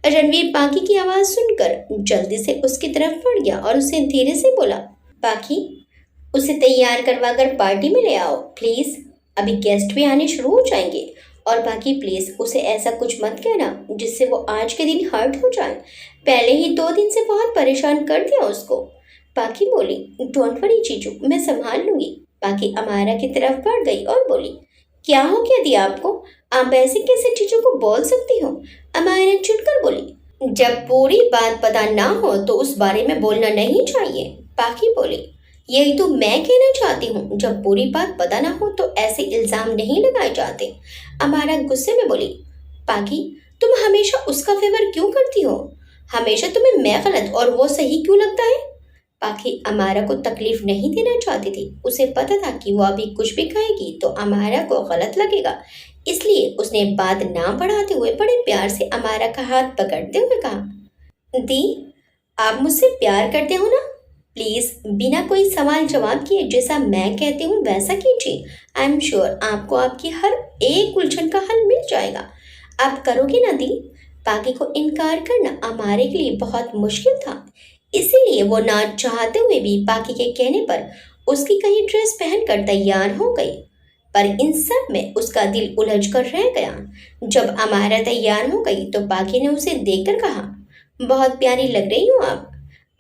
रणवीर पाकी की आवाज सुनकर जल्दी से उसकी तरफ बढ़ गया और उसे धीरे से बोला, पाकी, उसे तैयार करवा कर पार्टी में ले आओ प्लीज। अभी गेस्ट भी आने शुरू हो जाएंगे। और बाकी प्लीज उसे ऐसा कुछ मत कहना जिससे वो आज के दिन हर्ट हो जाए। पहले ही 2 दिन से बहुत परेशान कर दिया उसको। पाकी बोली, डोंट वरी जीजू, मैं संभाल लूंगी। पाकी अमारा की तरफ बढ़ गई और बोली, क्या हो गया दिया आपको? आप ऐसे कैसे जीजू को बोल सकती हो? अमारा चिढ़कर बोली, जब पूरी बात पता ना हो तो उस बारे में बोलना नहीं चाहिए। पाकी बोली, यही तो मैं कहना चाहती हूँ, जब पूरी बात पता ना हो तो ऐसे इल्जाम नहीं लगाए जाते। अमारा गुस्से में बोली, पाकी, तुम हमेशा उसका फेवर क्यों करती हो? हमेशा तुम्हें मैं गलत और वो सही क्यों लगता है? पाकी अमारा को तकलीफ नहीं देना चाहती थी। उसे पता था कि वो अभी कुछ भी कहेगी तो अमारा को गलत लगेगा। इसलिए उसने बात ना बढ़ाते हुए बड़े प्यार से अमारा का हाथ पकड़ते हुए कहा, दी, आप मुझसे प्यार करते हो ना? प्लीज बिना कोई सवाल जवाब किए जैसा मैं कहती हूँ वैसा कीजिए। आई एम श्योर आपको आपकी हर एक उलझन का हल मिल जाएगा। आप करोगे ना दी? पाकी को इनकार करना अमारे के लिए बहुत मुश्किल था। इसीलिए वो ना चाहते हुए भी पाकी के कहने पर उसकी कहीं ड्रेस पहनकर तैयार हो गई। पर इन सब में उसका दिल उलझ कर रह गया। जब अमारा तैयार हो गई तो पाकी ने उसे देखकर कहा, बहुत प्यारी लग रही हो आप,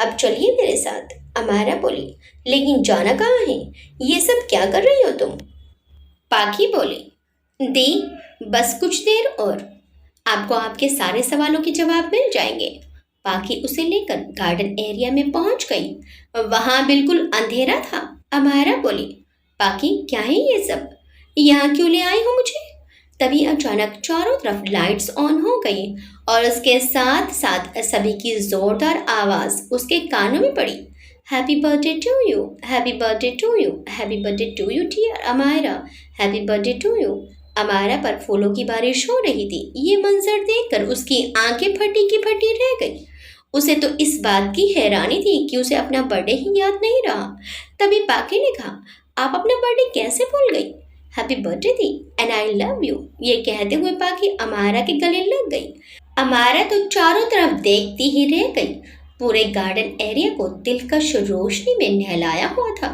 अब चलिए मेरे साथ। अमारा बोली, लेकिन जाना कहाँ है? ये सब क्या कर रही हो तुम? पाकी बोली, दी, बस कुछ देर और आपको आपके सारे सवालों के जवाब मिल जाएंगे। पाकी उसे लेकर गार्डन एरिया में पहुंच गई। वहां बिल्कुल अंधेरा था। अमारा बोली, पाकी, क्या है ये सब? यहाँ क्यों ले आई हो मुझे? तभी अचानक चारों तरफ लाइट्स ऑन हो गई और उसके साथ साथ सभी की जोरदार आवाज उसके कानों में पड़ी। Happy birthday to you, happy birthday to you, happy birthday to you dear Amara, happy birthday to you. Amara पर फूलों की बारिश हो रही थी। ये मंजर देखकर उसकी आंखें फटी की फटी रह गई। उसे तो इस बात की हैरानी थी कि उसे अपना बर्थडे ही याद नहीं रहा। तभी पाकी ने कहा, आप अपना बर्थडे कैसे भूल गई? हैप्पी बर्थडे थी एंड आई लव यू। ये कहते हुए पाकी अमारा के गले लग गई। अमारा तो चारों तरफ देखती ही रह गई। पूरे गार्डन एरिया को दिलकश रोशनी में नहलाया हुआ था।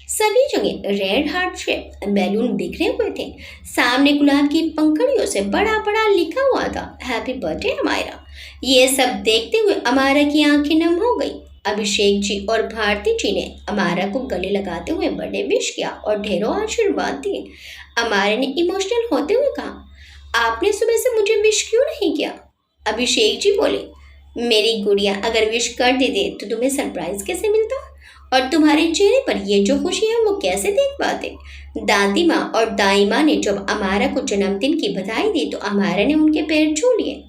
सभी जगह रेड हार्ट शेप बैलून बिखरे हुए थे। सामने गुलाब की पंखुड़ियों से बड़ा बड़ा लिखा हुआ था, हैप्पी बर्थडे अमारा। ये सब देखते हुए अमारा की आंखें नम हो गई। अभिषेक जी और भारती जी ने अमारा को गले लगाते हुए बर्थडे विश किया और ढेरों आशीर्वाद दिए। अमारा ने इमोशनल होते हुए कहा, आपने सुबह से मुझे विश क्यों नहीं किया? अभिषेक जी बोले, मेरी गुड़िया, अगर विश कर देते तो तुम्हें सरप्राइज कैसे मिलता? और तुम्हारे चेहरे पर ये जो खुशी है वो कैसे देख पाते? दादी माँ और दाई माँ ने जब अमारा को जन्मदिन की बधाई दी तो अमारा ने उनके पैर छू लिए।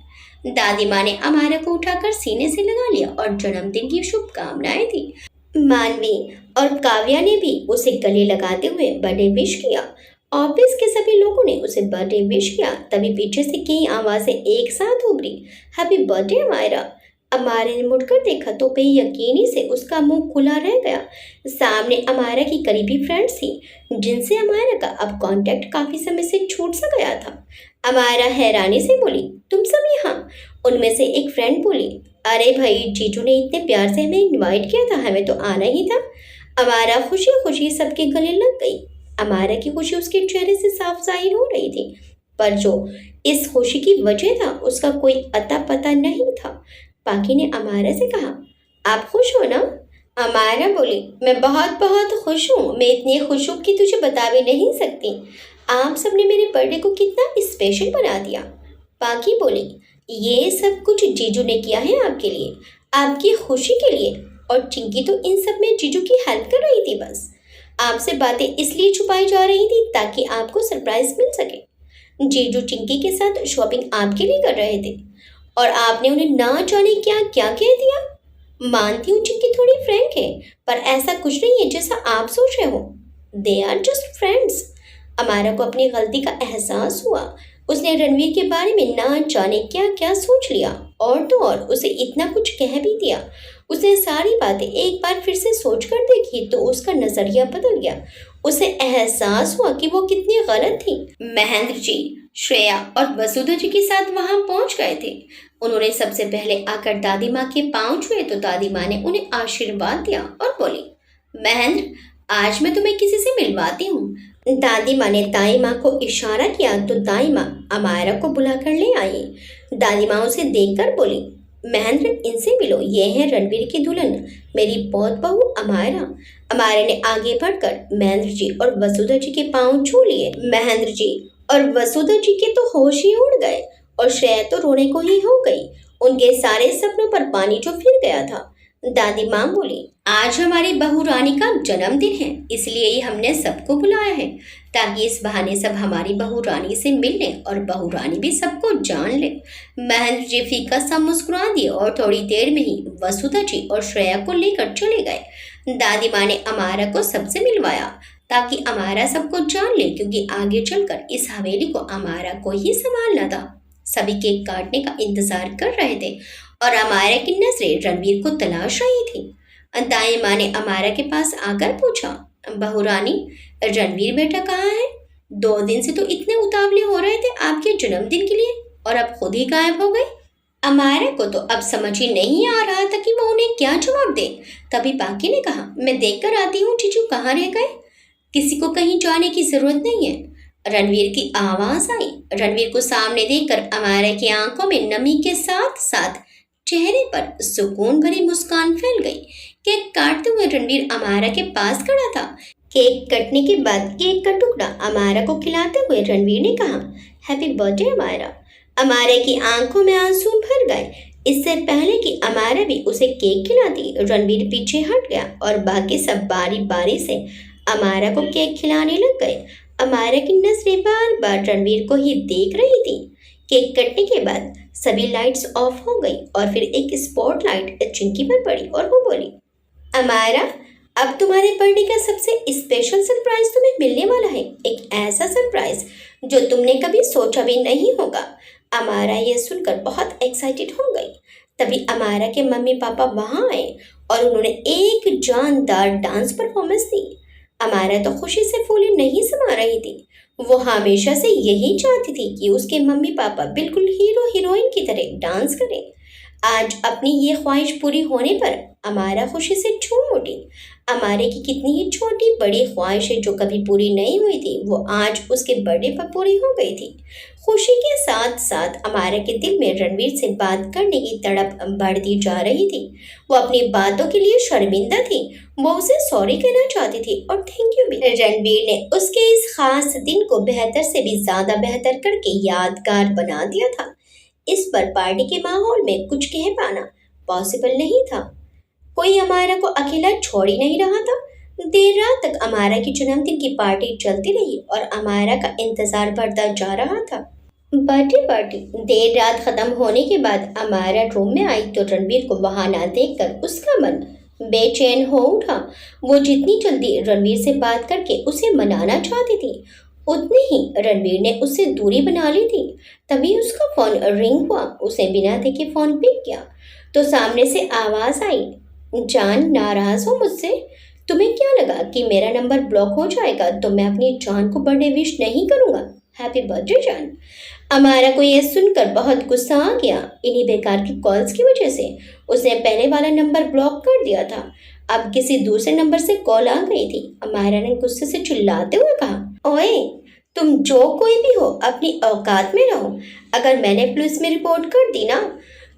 दादी माँ ने अमारा को उठाकर सीने से लगा लिया और जन्मदिन की शुभकामनाएं दी। मानवी और काव्या ने भी उसे गले लगाते हुए बर्थडे विश किया। ऑफिस के सभी लोगों ने उसे बर्थडे विश किया। तभी पीछे से कई आवाजें एक साथ उभरी, हैप्पी बर्थडे अमारा। अमारा ने मुड़कर देखा तो बेयकीनी से उसका मुंह खुला रह गया। सामने अमारा की करीबी फ्रेंड्स थी जिनसे अमारा का अब कांटेक्ट काफी समय से छूट सा गया था। अमारा हैरानी से बोली, तुम सब यहाँ? उनमें से एक फ्रेंड बोली, अरे भाई, जीजू ने इतने प्यार से हमें इनवाइट किया था, हमें तो आना ही था। अमारा खुशी खुशी सबके गले लग गई। अमारा की खुशी उसके चेहरे से साफ जाहिर हो रही थी, पर जो इस खुशी की वजह था उसका कोई अता पता नहीं था। पाकी ने अमारा से कहा, आप खुश हो ना? अमारा बोली, मैं बहुत बहुत खुश हूँ। मैं इतनी खुश हूँ कि तुझे बता भी नहीं सकती। आप सबने मेरे बर्थडे को कितना स्पेशल बना दिया। पाकी बोली, ये सब कुछ जीजू ने किया है आपके लिए, आपकी खुशी के लिए। और चिंकी तो इन सब में जीजू की हेल्प कर रही थी बस। आपसे बातें इसलिए छुपाई जा रही थी ताकि आपको सरप्राइज मिल सके। जीजू चिंकी के साथ शॉपिंग आपके लिए कर रहे थे और आपने उन्हें ना जाने क्या क्या कह दिया। मानती हूँ चिंकी थोड़ी फ्रैंक है, पर ऐसा कुछ नहीं है जैसा आप सोच रहे हो। They are just friends. Amara को अपनी गलती का एहसास हुआ। उसने रणवीर के बारे में ना जाने क्या क्या सोच लिया और तो और उसे इतना कुछ कह भी दिया। उसने सारी बातें एक बार फिर से सोच कर देखी तो उसका नजरिया बदल गया। उसे एहसास हुआ कि वो कितनी गलत थी। महेंद्र जी, श्रेया और वसुधा जी के साथ वहां पहुंच गए थे। उन्होंने सबसे पहले आकर दादी माँ के पांव छुए तो दादी माँ ने उन्हें आशीर्वाद दिया और बोली, महेंद्र, आज मैं तुम्हें किसी से मिलवाती हूँ। दादी माँ ने दाई माँ को इशारा किया तो दाई माँ अमायरा को बुलाकर ले आई। दादी माँ उसे देखकर बोली, महेंद्र, इनसे मिलो, ये है रणवीर की दुल्हन, मेरी बहुत बहू अमायरा। अमायरा ने आगे बढ़कर महेंद्र जी और वसुधा जी के पांव छू लिए। महेंद्र जी और वसुधा जी के तो होश ही उड़ गए और श्रेया तो रोने को ही हो गई। उनके सारे सपनों पर पानी जो फिर गया था। दादी माँ बोली, आज हमारी बहू रानी का जन्मदिन है, इसलिए ही हमने सबको बुलाया है ताकि इस बहाने सब हमारी बहू रानी से मिल लें और बहू रानी भी सबको जान ले। महेंद्र जी फीका सा मुस्कुरा दिए और थोड़ी देर में ही वसुधा जी और श्रेया को लेकर चले गए। दादी माँ ने अमारा को सबसे मिलवाया ताकि अमारा सबको जान ले, क्योंकि आगे चलकर इस हवेली को अमारा को ही संभालना था। सभी केक काटने का इंतजार कर रहे थे और अमारा की नजरें रणवीर को तलाश रही थी। दाई माँ ने अमारा के पास आकर पूछा, बहू रानी, रणवीर बेटा कहाँ है? 2 दिन से तो इतने उतावले हो रहे थे आपके जन्मदिन के लिए और अब खुद ही गायब हो गए। अमारा को तो अब समझ ही नहीं आ रहा था कि वो उन्हें क्या जवाब दे। तभी बाकी ने कहा, मैं देख कर आती हूँ जीजू कहाँ रह गए। किसी को कहीं जाने की जरूरत नहीं है। रणवीर की आवाज आई। रणवीर को सामने देखकर अमारा की आंखों में नमी के साथ साथ चेहरे पर सुकून भरी मुस्कान फैल गई। केक काटते हुए रणवीर अमारा के पास खड़ा था। केक कटने के बाद केक का टुकड़ा अमारा को खिलाते हुए रणवीर ने कहा, हैप्पी बर्थडे अमारा। अमारा की आंखों में आंसू भर गए। इससे पहले कि अमारा भी उसे केक खिलाती, रणवीर पीछे हट गया और बाकी सब बारी बारी से अमारा को केक खिलाने लग गए। अमारा की नजरें बार बार रणवीर को ही देख रही थी। केक कटने के बाद सभी लाइट्स ऑफ हो गई और फिर एक स्पॉटलाइट चिंकी पर पड़ी और वो बोली, अमारा, अब तुम्हारे बर्थडे का सबसे स्पेशल सरप्राइज तुम्हें मिलने वाला है। एक ऐसा सरप्राइज जो तुमने कभी सोचा भी नहीं होगा। अमारा ये सुनकर बहुत एक्साइटेड हो गई। तभी अमारा के मम्मी पापा वहां आए और उन्होंने एक जानदार डांस परफॉर्मेंस दी। अमारा तो खुशी से फूले नहीं समा रही थी। वो हमेशा से यही चाहती थी कि उसके मम्मी पापा बिल्कुल हीरो हीरोइन की तरह डांस करें। आज अपनी ये ख्वाहिश पूरी होने पर अमारा खुशी से झूम उठी। अमारे की कितनी ही छोटी बड़ी ख्वाहिशें जो कभी पूरी नहीं हुई थी, वो आज उसके बर्थडे पर पूरी हो गई थी। खुशी के साथ साथ अमारा के दिल में रणवीर से बात करने की तड़प बढ़ती जा रही थी। वो अपनी बातों के लिए शर्मिंदा थी। वो उसे सॉरी कहना चाहती थी और थैंक यू भी। रणवीर ने उसके इस खास दिन को बेहतर से भी ज्यादा बेहतर करके यादगार बना दिया था। इस पर पार्टी के माहौल में कुछ कह पाना पॉसिबल नहीं था। कोई अमारा को अकेला छोड़ ही नहीं रहा था। देर रात तक अमारा की जन्मदिन की पार्टी चलती रही और अमारा का इंतजार बढ़ता जा रहा था। बर्थडे पार्टी देर रात खत्म होने के बाद अमारा रूम में आई तो रणवीर को वहां ना देखकर उसका मन बेचैन हो उठा। वो जितनी जल्दी रणवीर से बात करके उसे मनाना चाहती थी, उतनी ही रणवीर ने उससे दूरी बना ली थी। तभी उसका फोन रिंग हुआ। उसे बिना देखे फोन पिक किया तो सामने से आवाज आई, जान, नाराज हो मुझसे? तुम्हें क्या लगा कि मेरा नंबर ब्लॉक हो जाएगा तो मैं अपनी जान को बर्थडे विश नहीं करूंगा? हैप्पी बर्थडे जान। अमारा को यह सुनकर बहुत गुस्सा आ गया। इन्हीं बेकार की कॉल्स की वजह से उसने पहले वाला नंबर ब्लॉक कर दिया था। अब किसी दूसरे नंबर से कॉल आ गई थी। अमारा ने गुस्से से चिल्लाते हुए कहा, ओए, तुम जो कोई भी हो अपनी औकात में रहो। अगर मैंने पुलिस में रिपोर्ट कर दी ना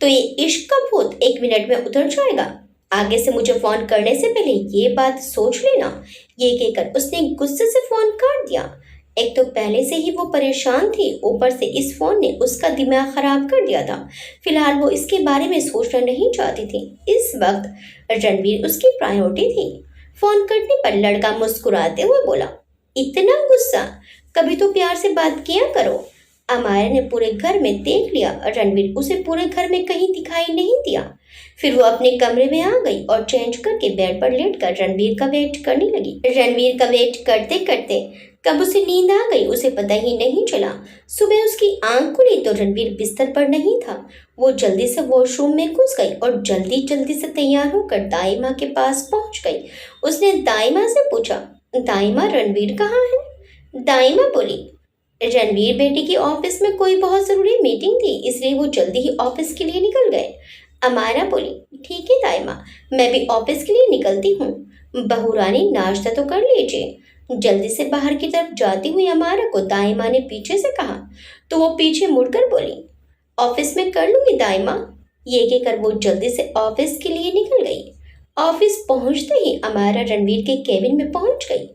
तो ये इश्क का भूत 1 मिनट में उतर जाएगा। आगे से मुझे फोन करने से पहले ये बात सोच लेना। ये कहकर उसने गुस्से से फोन काट दिया। एक तो पहले से ही वो परेशान थी, ऊपर से इस फोन ने उसका दिमाग खराब कर दिया था। फिलहाल वो इसके बारे में सोचना नहीं चाहती थी। इस वक्त रणवीर उसकी प्रायोरिटी थी। फोन कटने पर लड़का मुस्कुराते हुए बोला, इतना गुस्सा, कभी तो प्यार से बात किया करो। अमाया ने पूरे घर में देख लिया, रणवीर उसे पूरे घर में कहीं दिखाई नहीं दिया। फिर वो अपने कमरे में आ गई और चेंज करके बेड पर लेटकर रणवीर का वेट करने लगी। रणवीर का वेट करते करते कब उसे नींद आ गई उसे पता ही नहीं चला। सुबह उसकी आंख खुली तो रणवीर बिस्तर पर नहीं था। वो जल्दी से वॉशरूम में घुस गई और जल्दी जल्दी से तैयार होकर दाई माँ के पास पहुंच गई। उसने दाई माँ से पूछा, दाई माँ रणवीर कहाँ है? दाई माँ बोली, रणवीर बेटी की ऑफिस में कोई बहुत जरूरी मीटिंग थी, इसलिए वो जल्दी ही ऑफिस के लिए निकल गए। अमारा बोली, ठीक है दाई माँ, मैं भी ऑफिस के लिए निकलती हूँ। बहू रानी नाश्ता तो कर लीजिए। जल्दी से बाहर की तरफ जाती हुई अमारा को दाई माँ ने पीछे से कहा तो वो पीछे मुड़कर बोली, ऑफिस में कर लूंगी दाई माँ। ये कहकर वो जल्दी से ऑफिस के लिए निकल गई। ऑफिस पहुंचते ही अमारा रणवीर के केबिन में पहुंच गई।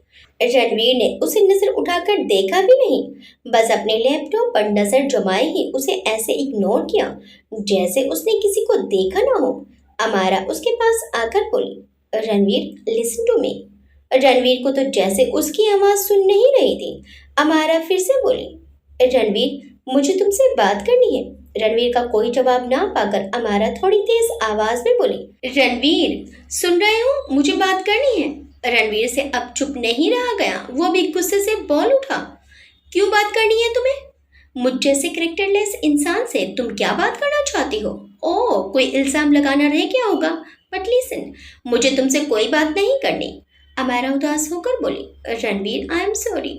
रणवीर ने उसे नजर उठाकर देखा भी नहीं, बस अपने लैपटॉप पर नजर जमाए ही उसे ऐसे इग्नोर किया जैसे उसने किसी को देखा ना हो। अमारा उसके पास आकर बोली, Ranveer listen to me. Ranveer को तो जैसे उसकी आवाज सुन नहीं रही थी। अमारा फिर से बोली, रणवीर मुझे तुमसे बात करनी है। रणवीर का कोई जवाब ना पाकर अमारा थोड़ी तेज आवाज में बोली, रणवीर सुन रहे हो, मुझे बात करनी है। रणवीर से अब चुप नहीं रहा गया, वो भी गुस्से से बोल उठा, क्यों बात करनी है तुम्हें? मुझ जैसे कैरेक्टरलेस इंसान से तुम क्या बात करना चाहती हो? ओह, कोई इल्जाम लगाना रह गया होगा, बट लिसन, मुझे तुमसे कोई बात नहीं करनी। अमारा उदास होकर बोली, Ranveer I am sorry.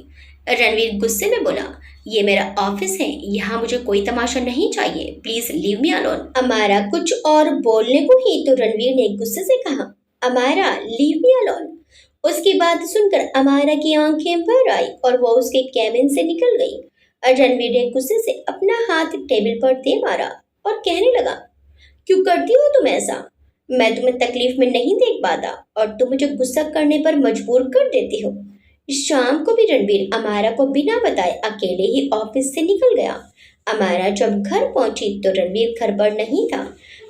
Ranveer गुस्से में बोला, ये मेरा ऑफिस है, यहाँ मुझे कोई तमाशा नहीं चाहिए, प्लीज लीव मी अलोन। अमारा कुछ और बोलने को ही तो रणवीर ने गुस्से से कहा, अमारा लीव मी अलोन। उसकी बात सुनकर अमारा की आंखें भर आई और वो उसके कैबिन से निकल गई। रणवीर ने गुस्से से अपना हाथ टेबल पर दे मारा और कहने लगा, क्यों करती हो तुम ऐसा? मैं तुम्हें तकलीफ में नहीं देख पाता और तुम मुझे गुस्सा करने पर मजबूर कर देती हो। शाम को भी रणवीर अमारा को बिना बताए अकेले ही ऑफिस से निकल गया। अमारा जब घर पहुंची तो रणवीर घर पर नहीं था।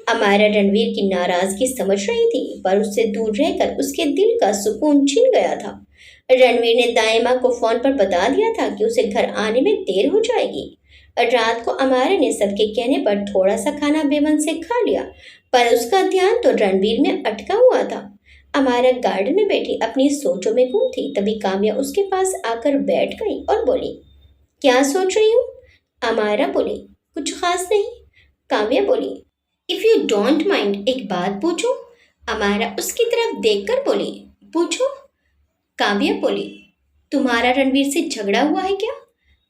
अमारा रणवीर की नाराजगी समझ रही थी, पर उससे दूर रहकर उसके दिल का सुकून छिन गया था। रणवीर ने दाई माँ को फोन पर बता दिया था कि उसे घर आने में देर हो जाएगी। रात को अमारा ने सबके कहने पर थोड़ा सा खाना बेमन से खा लिया, पर उसका ध्यान तो रणवीर में अटका हुआ था। अमारा गार्डन में बैठी अपनी सोचों में गुम थी, तभी काव्या उसके पास आकर बैठ गई और बोली, क्या सोच रही हूँ? अमारा बोली, कुछ खास नहीं। काव्या बोली, इफ यू डोंट माइंड एक बात पूछूं? अमारा उसकी तरफ देखकर बोली, पूछो। काव्या बोली, तुम्हारा रणवीर से झगड़ा हुआ है क्या?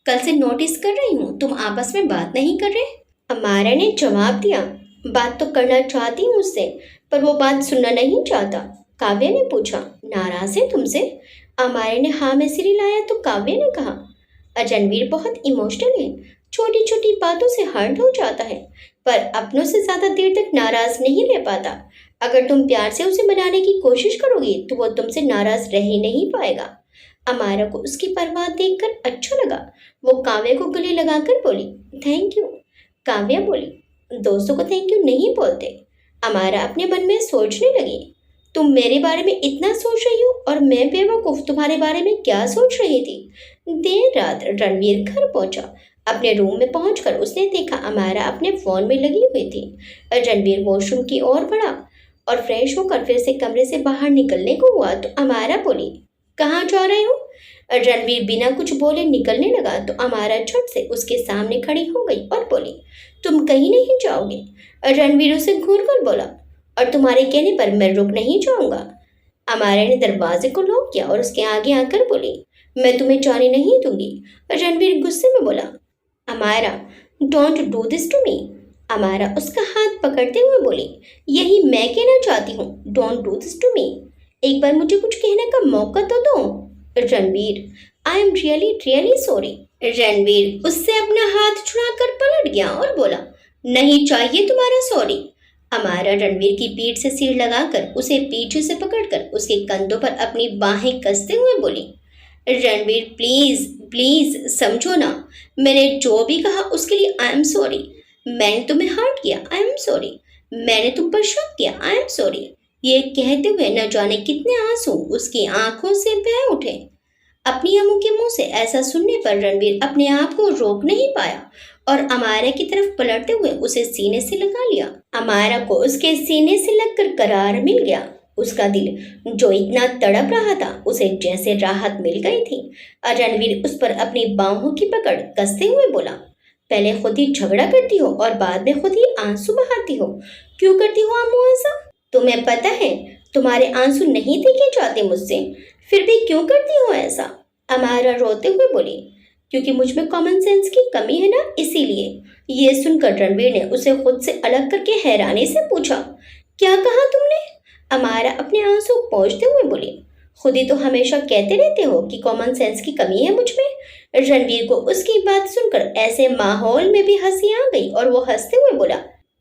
कल से नोटिस कर रही हूँ तुम आपस में बात नहीं कर रहे। अमारा ने जवाब दिया, बात तो करना चाहती हूँ उससे, पर वो बात सुनना नहीं चाहता। काव्या ने पूछा, नाराज है तुमसे? अमारा ने हाँ में सिर हिलाया तो काव्या ने कहा, रणवीर बहुत इमोशनल है, छोटी छोटी बातों से हर्ट हो जाता है, पर अपनों से ज्यादा देर तक नाराज नहीं रह पाता। अगर तुम प्यार से उसे मनाने की कोशिश करोगी तो वो तुमसे नाराज रह ही नहीं पाएगा। अमारा को उसकी परवाह देखकर अच्छा लगा। वो काव्या को गले लगाकर बोली, थैंक यू। काव्या बोली, दोस्तों को थैंक यू नहीं बोलते। अमारा अपने मन में सोचने लगी, तुम मेरे बारे में इतना सोच रही हो और मैं बेवकूफ तुम्हारे बारे में क्या सोच रही थी। देर रात रणवीर घर पहुंचा। अपने रूम में पहुंचकर उसने देखा अमारा अपने फोन में लगी हुई थी। रणवीर वॉशरूम की ओर बढ़ा और फ्रेश होकर फिर से कमरे से बाहर निकलने को हुआ तो अमारा बोली, कहाँ जा रहे हो? रणवीर बिना कुछ बोले निकलने लगा तो अमारा झट से उसके सामने खड़ी हो गई और बोली, तुम कहीं नहीं जाओगे? रणवीर उसे घूर कर बोला, और तुम्हारे कहने पर मैं रुक नहीं जाऊंगा। अमारा ने दरवाजे को लॉक किया और उसके आगे आकर बोली, मैं तुम्हें जाने नहीं दूंगी। रणवीर गुस्से में बोला, Amara don't do this to me. Amara उसका हाथ पकड़ते हुए बोली, यही मैं कहना चाहती हूँ, don't do this to me. एक बार मुझे कुछ कहने का मौका तो दो। Ranveer, I am really really sorry. Ranveer उससे अपना हाथ छुड़ाकर पलट गया और बोला, नहीं चाहिए तुम्हारा सॉरी। अमारा रणवीर की पीठ से सिर लगाकर उसे पीछे से पकड़कर उसके कंधों पर अपनी बाहें कसते हुए बोली, रणवीर प्लीज प्लीज समझो ना, मैंने जो भी कहा उसके लिए आई एम सॉरी। मैंने तुम्हें हर्ट किया, आई एम सॉरी। मैंने तुम पर शक किया, आई एम सॉरी। ये कहते हुए न जाने कितने आंसू उसकी आंखों से बह उठे। अपनी अम्मू के मुंह से ऐसा सुनने पर रणवीर अपने आप को रोक नहीं पाया और अमारा की तरफ पलटते हुए उसे सीने से लगा लिया। अमारा को उसके सीने से लगकर करार मिल गया। उसका दिल जो इतना तड़प रहा था उसे जैसे राहत मिल गई थी। और रणवीर उस पर अपनी बाहों की पकड़ कसते हुए बोला, पहले खुद ही झगड़ा करती हो और बाद में खुद ही आंसू बहाती हो। क्यों करती हो अम्मू ऐसा? तुम्हें पता है तुम्हारे आंसू नहीं देखे जाते मुझसे, फिर भी क्यों करती हो ऐसा? अमारा रोते हुए बोली, क्योंकि मुझ में कॉमन सेंस की कमी है ना, इसीलिए। ये सुनकर रणवीर ने उसे खुद से अलग करके हैरानी से पूछा, क्या कहा तुमने? अमारा अपने आंसू पोंछते हुए बोली, खुद ही तो हमेशा कहते रहते हो कि कॉमन सेंस की कमी है मुझ में। रणवीर को उसकी बात सुनकर ऐसे माहौल में भी हंसी आ गई और वो हंसते हुए बोला,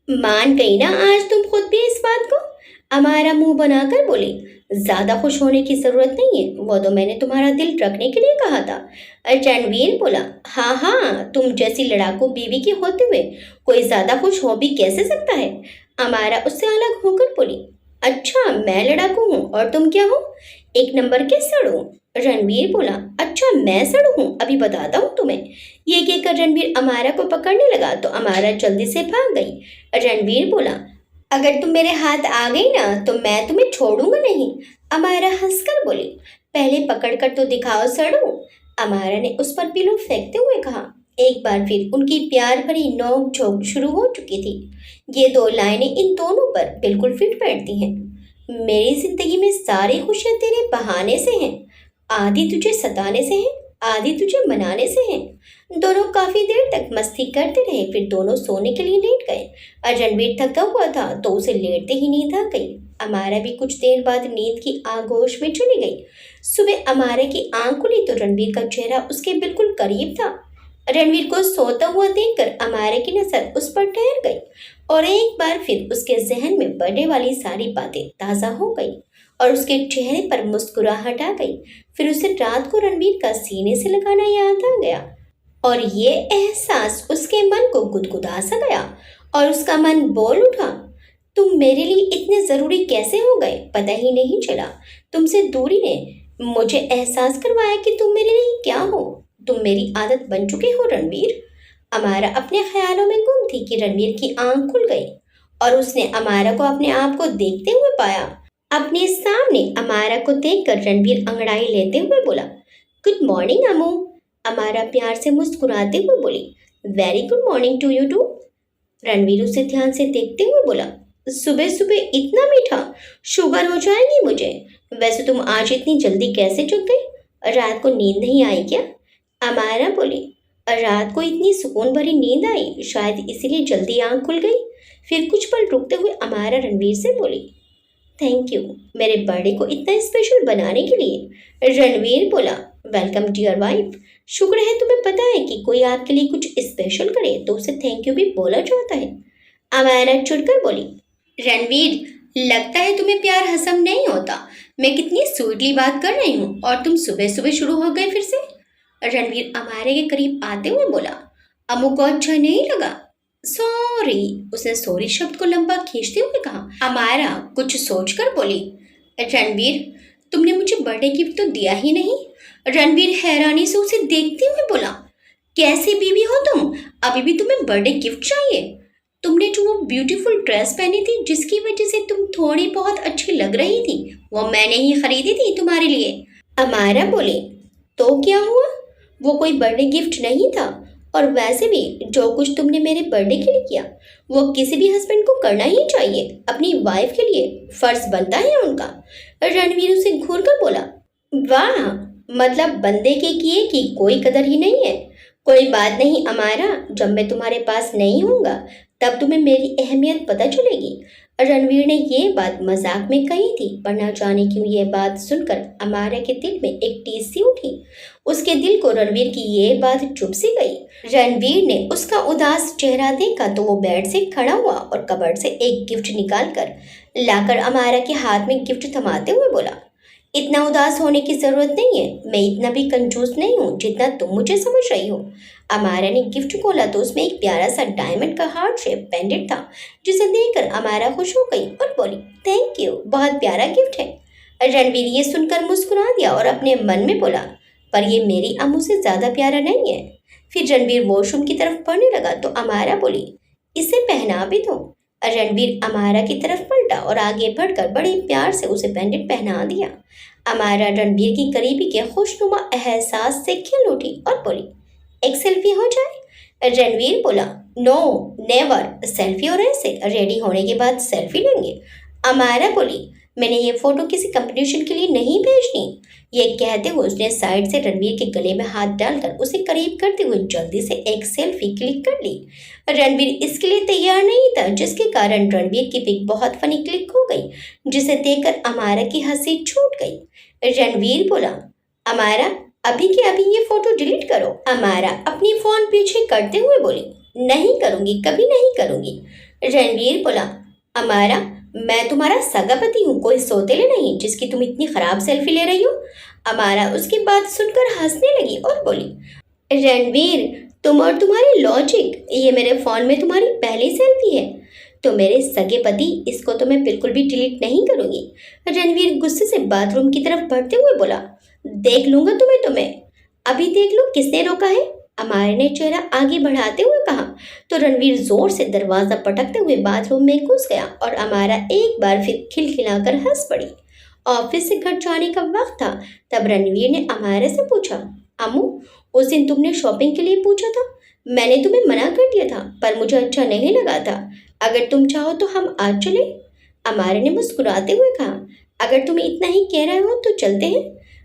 मान गई ना आज तुम खुद भी इस बात को? अमारा मुंह बनाकर बोली, ज्यादा खुश होने की जरूरत नहीं है, वो तो मैंने तुम्हारा दिल रखने के लिए कहा था। रणवीर बोला, हाँ हाँ, तुम जैसी लड़ाकू बीवी के होते हुए कोई ज्यादा खुश हो भी कैसे सकता है? अमारा उससे अलग होकर बोली, अच्छा मैं लड़ाकू हूँ और तुम क्या हो? एक नंबर के सड़ू। रणवीर बोला, अच्छा मैं सड़ू हूँ, अभी बताता हूँ तुम्हें। ये कहकर रणवीर अमारा को पकड़ने लगा तो अमारा जल्दी से भाग गई। रणवीर बोला, अगर तुम मेरे हाथ आ गई ना तो मैं तुम्हें छोड़ूंगा नहीं। अमारा हंसकर बोली, पहले पकड़ कर तो दिखाओ सड़ू। अमारा ने उस पर पिलो फेंकते हुए कहा। एक बार फिर उनकी प्यार भरी नोक झोंक शुरू हो चुकी थी। ये दो लाइनें इन दोनों पर बिल्कुल फिट बैठती हैं। मेरी जिंदगी में सारी खुशियां तेरे बहाने से हैं, आधी तुझे सताने से हैं, आधी तुझे मनाने से हैं। दोनों काफी देर तक मस्ती करते रहे, फिर दोनों सोने के लिए लेट गए। और रणवीर थका हुआ था तो उसे लेटते ही नींद आ गई। अमारा भी कुछ देर बाद नींद की आगोश में चली गई। सुबह अमारा की आंख खुली तो रणवीर का चेहरा उसके बिल्कुल करीब था। रणवीर को सोता हुआ देखकर अमारा की नजर उस पर ठहर गई और एक बार फिर उसके जहन में बर्थडे वाली सारी बातें ताज़ा हो गई और उसके चेहरे पर मुस्कुराहट आ गई। फिर उसे रात को रणवीर का सीने से लगाना याद आ गया और ये एहसास उसके मन को गुदगुदा सा गया और उसका मन बोल उठा, तुम मेरे लिए इतने ज़रूरी कैसे हो गए, पता ही नहीं चला। तुमसे दूरी ने मुझे एहसास करवाया कि तुम मेरे लिए क्या हो। तुम मेरी आदत बन चुके हो रणवीर। अमारा अपने ख्यालों में गुम थी कि रणवीर की आंख खुल गई और उसने अमारा को अपने आप को देखते हुए पाया। अपने सामने अमारा को देखकर रणवीर अंगड़ाई लेते हुए बोला, गुड मॉर्निंग अमू। अमारा प्यार से मुस्कुराते हुए बोली, very good morning to you too. Ranveer उसे ध्यान से देखते हुए बोला, सुबह सुबह इतना मीठा, शुगर हो जाएगी मुझे। वैसे तुम आज इतनी जल्दी कैसे जग गई, रात को नींद नहीं आई क्या? अमारा बोली, रात को इतनी सुकून भरी नींद आई, शायद इसीलिए जल्दी आंख खुल गई। फिर कुछ पल रुकते हुए अमारा रणवीर से बोली, थैंक यू मेरे बर्थडे को इतना स्पेशल बनाने के लिए। रणवीर बोला, वेलकम डियर वाइफ। शुक्र है तुम्हें पता है कि कोई आपके लिए कुछ स्पेशल करे तो उसे थैंक यू भी बोला जाता है। अमारा चिढ़कर बोली, रणवीर लगता है तुम्हें प्यार हजम नहीं होता। मैं कितनी स्वीटली बात कर रही हूँ और तुम सुबह सुबह शुरू हो गए फिर से। रणवीर अमारे के करीब आते हुए बोला, अमू को अच्छा नहीं लगा? सॉरी। उसने सॉरी शब्द को लंबा खींचते हुए कहा। अमारा कुछ सोचकर बोली, रणवीर तुमने मुझे बर्थडे गिफ्ट तो दिया ही नहीं। रणवीर हैरानी से उसे देखते हुए बोला, कैसी बीवी हो तुम, अभी भी तुम्हें बर्थडे गिफ्ट चाहिए? तुमने जो वो ब्यूटीफुल ड्रेस पहनी थी जिसकी वजह से तुम थोड़ी बहुत अच्छी लग रही थी, वो मैंने ही खरीदी थी तुम्हारे लिए। अमारा बोली, तो क्या हुआ, वो कोई बर्थडे गिफ्ट नहीं था। और वैसे भी जो कुछ तुमने मेरे बर्थडे के लिए किया वो किसी भी हस्बैंड को करना ही चाहिए, अपनी वाइफ के लिए फर्ज बनता है उनका। रणवीर उसे घूर कर बोला, वाह, मतलब बंदे के किए की कोई कदर ही नहीं है। कोई बात नहीं अमारा, जब मैं तुम्हारे पास नहीं होऊंगा तब तुम्हें मेरी अहमियत पता चलेगी। रणवीर ने ये बात मजाक में कही थी, पर न जाने क्यों ये बात सुनकर अमारा के दिल में एक टीस सी उठी। उसके दिल को रणवीर की ये बात चुभ सी गई। रणवीर ने उसका उदास चेहरा देखा तो वो बेड से खड़ा हुआ और कबर्ड से एक गिफ्ट निकाल कर लाकर अमारा के हाथ में गिफ्ट थमाते हुए बोला, इतना उदास होने की जरूरत नहीं है, मैं इतना भी कंजूस नहीं हूँ जितना तुम मुझे समझ रही हो। अमारा ने गिफ्ट खोला तो उसमें एक प्यारा सा डायमंड का हार्ट शेप पेंडेंट था, जिसे देखकर अमारा खुश हो गई और बोली, थैंक यू, बहुत प्यारा गिफ्ट है। रणवीर ये सुनकर मुस्कुरा दिया और अपने मन में बोला, पर ये मेरी अम्मू से ज्यादा प्यारा नहीं है। फिर रणवीर वॉशरूम की तरफ बढ़ने लगा तो अमारा बोली, इसे पहना भी दो। रणवीर अमारा की तरफ पलटा और आगे बढ़कर बड़े प्यार से उसे पेंडेंट पहना दिया। अमारा रणवीर की करीबी के खुशनुमा एहसास से खिल उठी और बोली, एक सेल्फी हो जाए। रणवीर बोला, नो नेवर, सेल्फी और ऐसे रेडी होने के बाद सेल्फी लेंगे। अमारा बोली, मैंने ये फोटो किसी कंपटीशन के लिए नहीं भेजनी। ये कहते हुए उसने साइड से रणवीर के गले में हाथ डालकर उसे करीब करते हुए जल्दी से एक सेल्फी क्लिक कर ली। रणवीर इसके लिए तैयार नहीं था, जिसके कारण रणवीर की पिक बहुत फनी क्लिक हो गई, जिसे देखकर अमारा की हंसी छूट गई। रणवीर बोला, अमारा अभी के अभी ये फोटो डिलीट करो। अमारा अपनी फोन पीछे करते हुए बोली, नहीं करूंगी, कभी नहीं करूंगी। रणवीर बोला, अमारा मैं तुम्हारा सगा पति हूँ, कोई सौतेले नहीं जिसकी तुम इतनी खराब सेल्फी ले रही हो। अमारा उसकी बात सुनकर हंसने लगी और बोली, रणवीर तुम और तुम्हारी लॉजिक, ये मेरे फोन में तुम्हारी पहली सेल्फी है तो मेरे सगे पति, इसको तो मैं बिल्कुल भी डिलीट नहीं करूंगी। रणवीर गुस्से से बाथरूम की तरफ बढ़ते हुए बोला, देख लूंगा तुम्हें, अभी देख लो किसने रोका है। अमारा ने चेहरा आगे बढ़ाते हुए कहा तो रणवीर जोर से दरवाजा पटकते हुए बाथरूम में घुस गया और अमारा एक बार फिर खिलखिलाकर हंस पड़ी। ऑफिस से घर जाने का वक्त था, तब रणवीर ने अमारा से पूछा, अम्मू उस दिन तुमने शॉपिंग के लिए पूछा था, मैंने तुम्हें मना कर दिया था पर मुझे अच्छा नहीं लगा था, अगर तुम चाहो तो हम आज चले। अमारा ने मुस्कुराते हुए कहा, अगर तुम इतना ही कह रहे हो तो चलते हैं।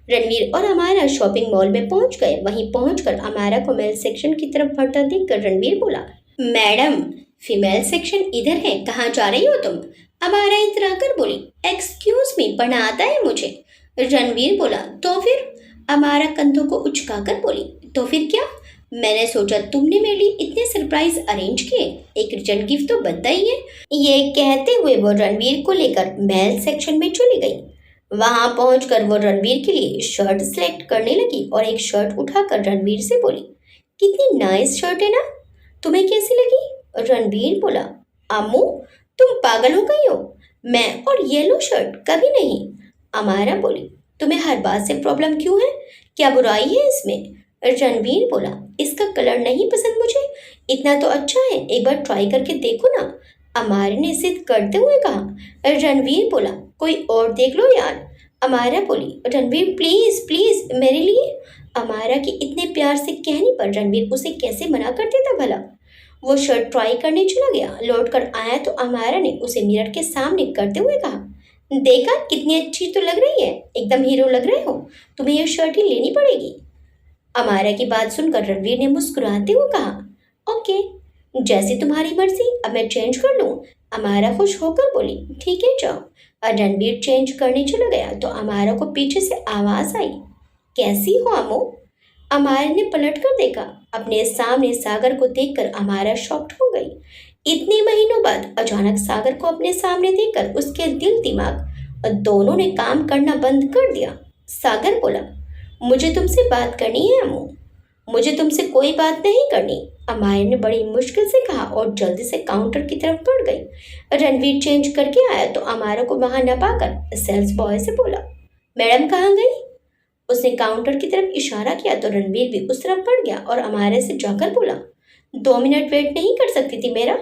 रणवीर और अमारा शॉपिंग मॉल में पहुंच गए। वहीं पहुंचकर अमारा को मेल सेक्शन की तरफ बढ़ता देखकर रणवीर बोला, मैडम फीमेल सेक्शन इधर है, कहाँ जा रही हो तुम। अमारा इतरा कर बोली, एक्सक्यूज मी, पढ़ना आता है मुझे। रणवीर बोला, तो फिर। अमारा कंधों को उचकाकर बोली, तो फिर क्या, मैंने सोचा तुमने मेरे लिए इतने सरप्राइज अरेंज किए, एक रिटर्न गिफ्ट तो बनता ही है। ये कहते हुए वो रणवीर को लेकर मेल सेक्शन में चली गई। वहां पहुंचकर वो रणवीर के लिए शर्ट सिलेक्ट करने लगी और एक शर्ट उठाकर रणवीर से बोली, कितनी नाइस शर्ट है ना, तुम्हें कैसी लगी। रणवीर बोला, अम्मू तुम पागल हो गई हो, मैं और येलो शर्ट कभी नहीं। अमारा बोली, तुम्हें हर बात से प्रॉब्लम क्यों है, क्या बुराई है इसमें। रणवीर बोला, इसका कलर नहीं पसंद मुझे, इतना तो अच्छा है, एक बार ट्राई करके देखो ना। अमारा ने जिद करते हुए कहा। रणवीर बोला, कोई और देख लो यार। अमारा बोली, रणवीर प्लीज प्लीज मेरे लिए। अमारा के इतने प्यार से कहने पर रणवीर उसे कैसे मना कर देता भला। वो शर्ट ट्राई करने चला गया। लौट कर आया तो अमारा ने उसे मिरर के सामने करते हुए कहा, देखा कितनी अच्छी तो लग रही है, एकदम हीरो लग रहे हो, तुम्हें यह शर्ट ही लेनी पड़ेगी। अमारा की बात सुनकर रणवीर ने मुस्कुराते हुए कहा, ओके जैसी तुम्हारी मर्जी, अब मैं चेंज कर लूँ। अमारा खुश होकर बोली, ठीक है जाओ। और रणवीर चेंज करने चला गया तो अमारा को पीछे से आवाज आई, कैसी हो अमो। अमारा ने पलट कर देखा, अपने सामने सागर को देखकर अमारा शॉक्ड हो गई। इतने महीनों बाद अचानक सागर को अपने सामने देखकर उसके दिल दिमाग दोनों ने काम करना बंद कर दिया। सागर बोला, मुझे तुमसे बात करनी है अमो, मुझे तुमसे कोई बात नहीं करनी। अमाया ने बड़ी मुश्किल से कहा और जल्दी से काउंटर की तरफ बढ़ गई। रणवीर चेंज करके आया तो अमारा को वहां न पाकर सेल्स बॉय से बोला, मैडम कहाँ गई। उसने काउंटर की तरफ इशारा किया तो रणवीर भी उस तरफ बढ़ गया और अमारा से जाकर बोला, 2 मिनट वेट नहीं कर सकती थी मेरा।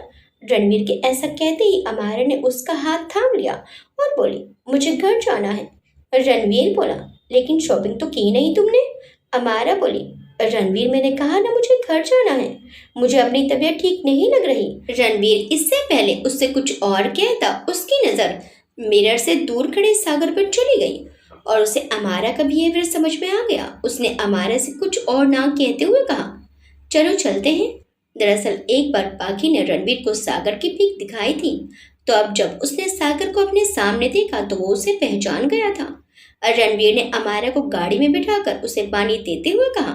रणवीर के ऐसा कहते ही अमारा ने उसका हाथ थाम लिया और बोली, मुझे घर जाना है। रणवीर बोला, लेकिन शॉपिंग तो की नहीं तुमने। अमारा बोली, रणवीर मैंने कहा ना मुझे घर जाना है, मुझे अपनी तबीयत ठीक नहीं लग रही। रणवीर इससे पहले उससे कुछ और कहता, उसकी नज़र मिरर से दूर खड़े सागर पर चली गई और उसे अमारा का बिहेवियर समझ में आ गया। उसने अमारा से कुछ और ना कहते हुए कहा, चलो चलते हैं। दरअसल एक बार पाखी ने रणवीर को सागर की पिक दिखाई थी, तो अब जब उसने सागर को अपने सामने देखा तो वो उसे पहचान गया था। रणवीर ने अमारा को गाड़ी में बिठाकर उसे पानी देते हुए कहा,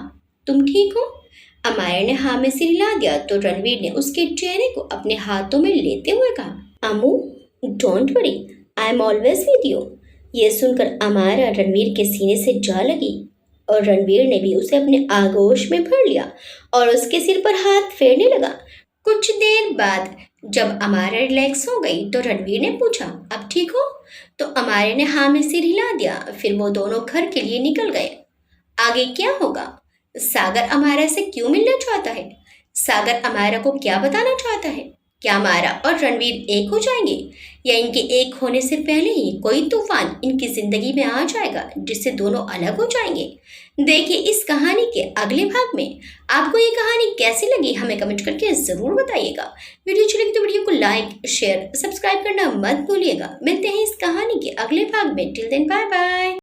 तुम ठीक हो। अमारा ने हाँ में सिर हिला दिया तो रणवीर ने उसके चेहरे को अपने हाथों में लेते हुए कहा, Amu don't worry, I am always with you. ये सुनकर अमारा रणवीर के सीने से जा लगी और रणवीर ने भी उसे अपने आगोश में भर लिया और उसके सिर पर हाथ फेरने लगा। कुछ देर बाद जब अमारा रिलैक्स हो गई तो रणवीर ने पूछा, अब ठीक हो? तो अमारे ने हाँ में सिर हिला दिया। फिर वो दोनों घर के लिए निकल गए। आगे क्या होगा? सागर अमारा से क्यों मिलना चाहता है? सागर अमारा को क्या बताना चाहता है? क्या अमारा और रणवीर एक हो जाएंगे या इनके एक होने से पहले ही कोई तूफान इनकी जिंदगी में आ जाएगा जिससे दोनों अलग हो जाएंगे? देखिए इस कहानी के अगले भाग में। आपको ये कहानी कैसी लगी हमें कमेंट करके ज़रूर बताइएगा। वीडियो अच्छी लगी तो वीडियो को लाइक शेयर सब्सक्राइब करना मत भूलिएगा। मिलते हैं इस कहानी के अगले भाग में। Till then bye bye.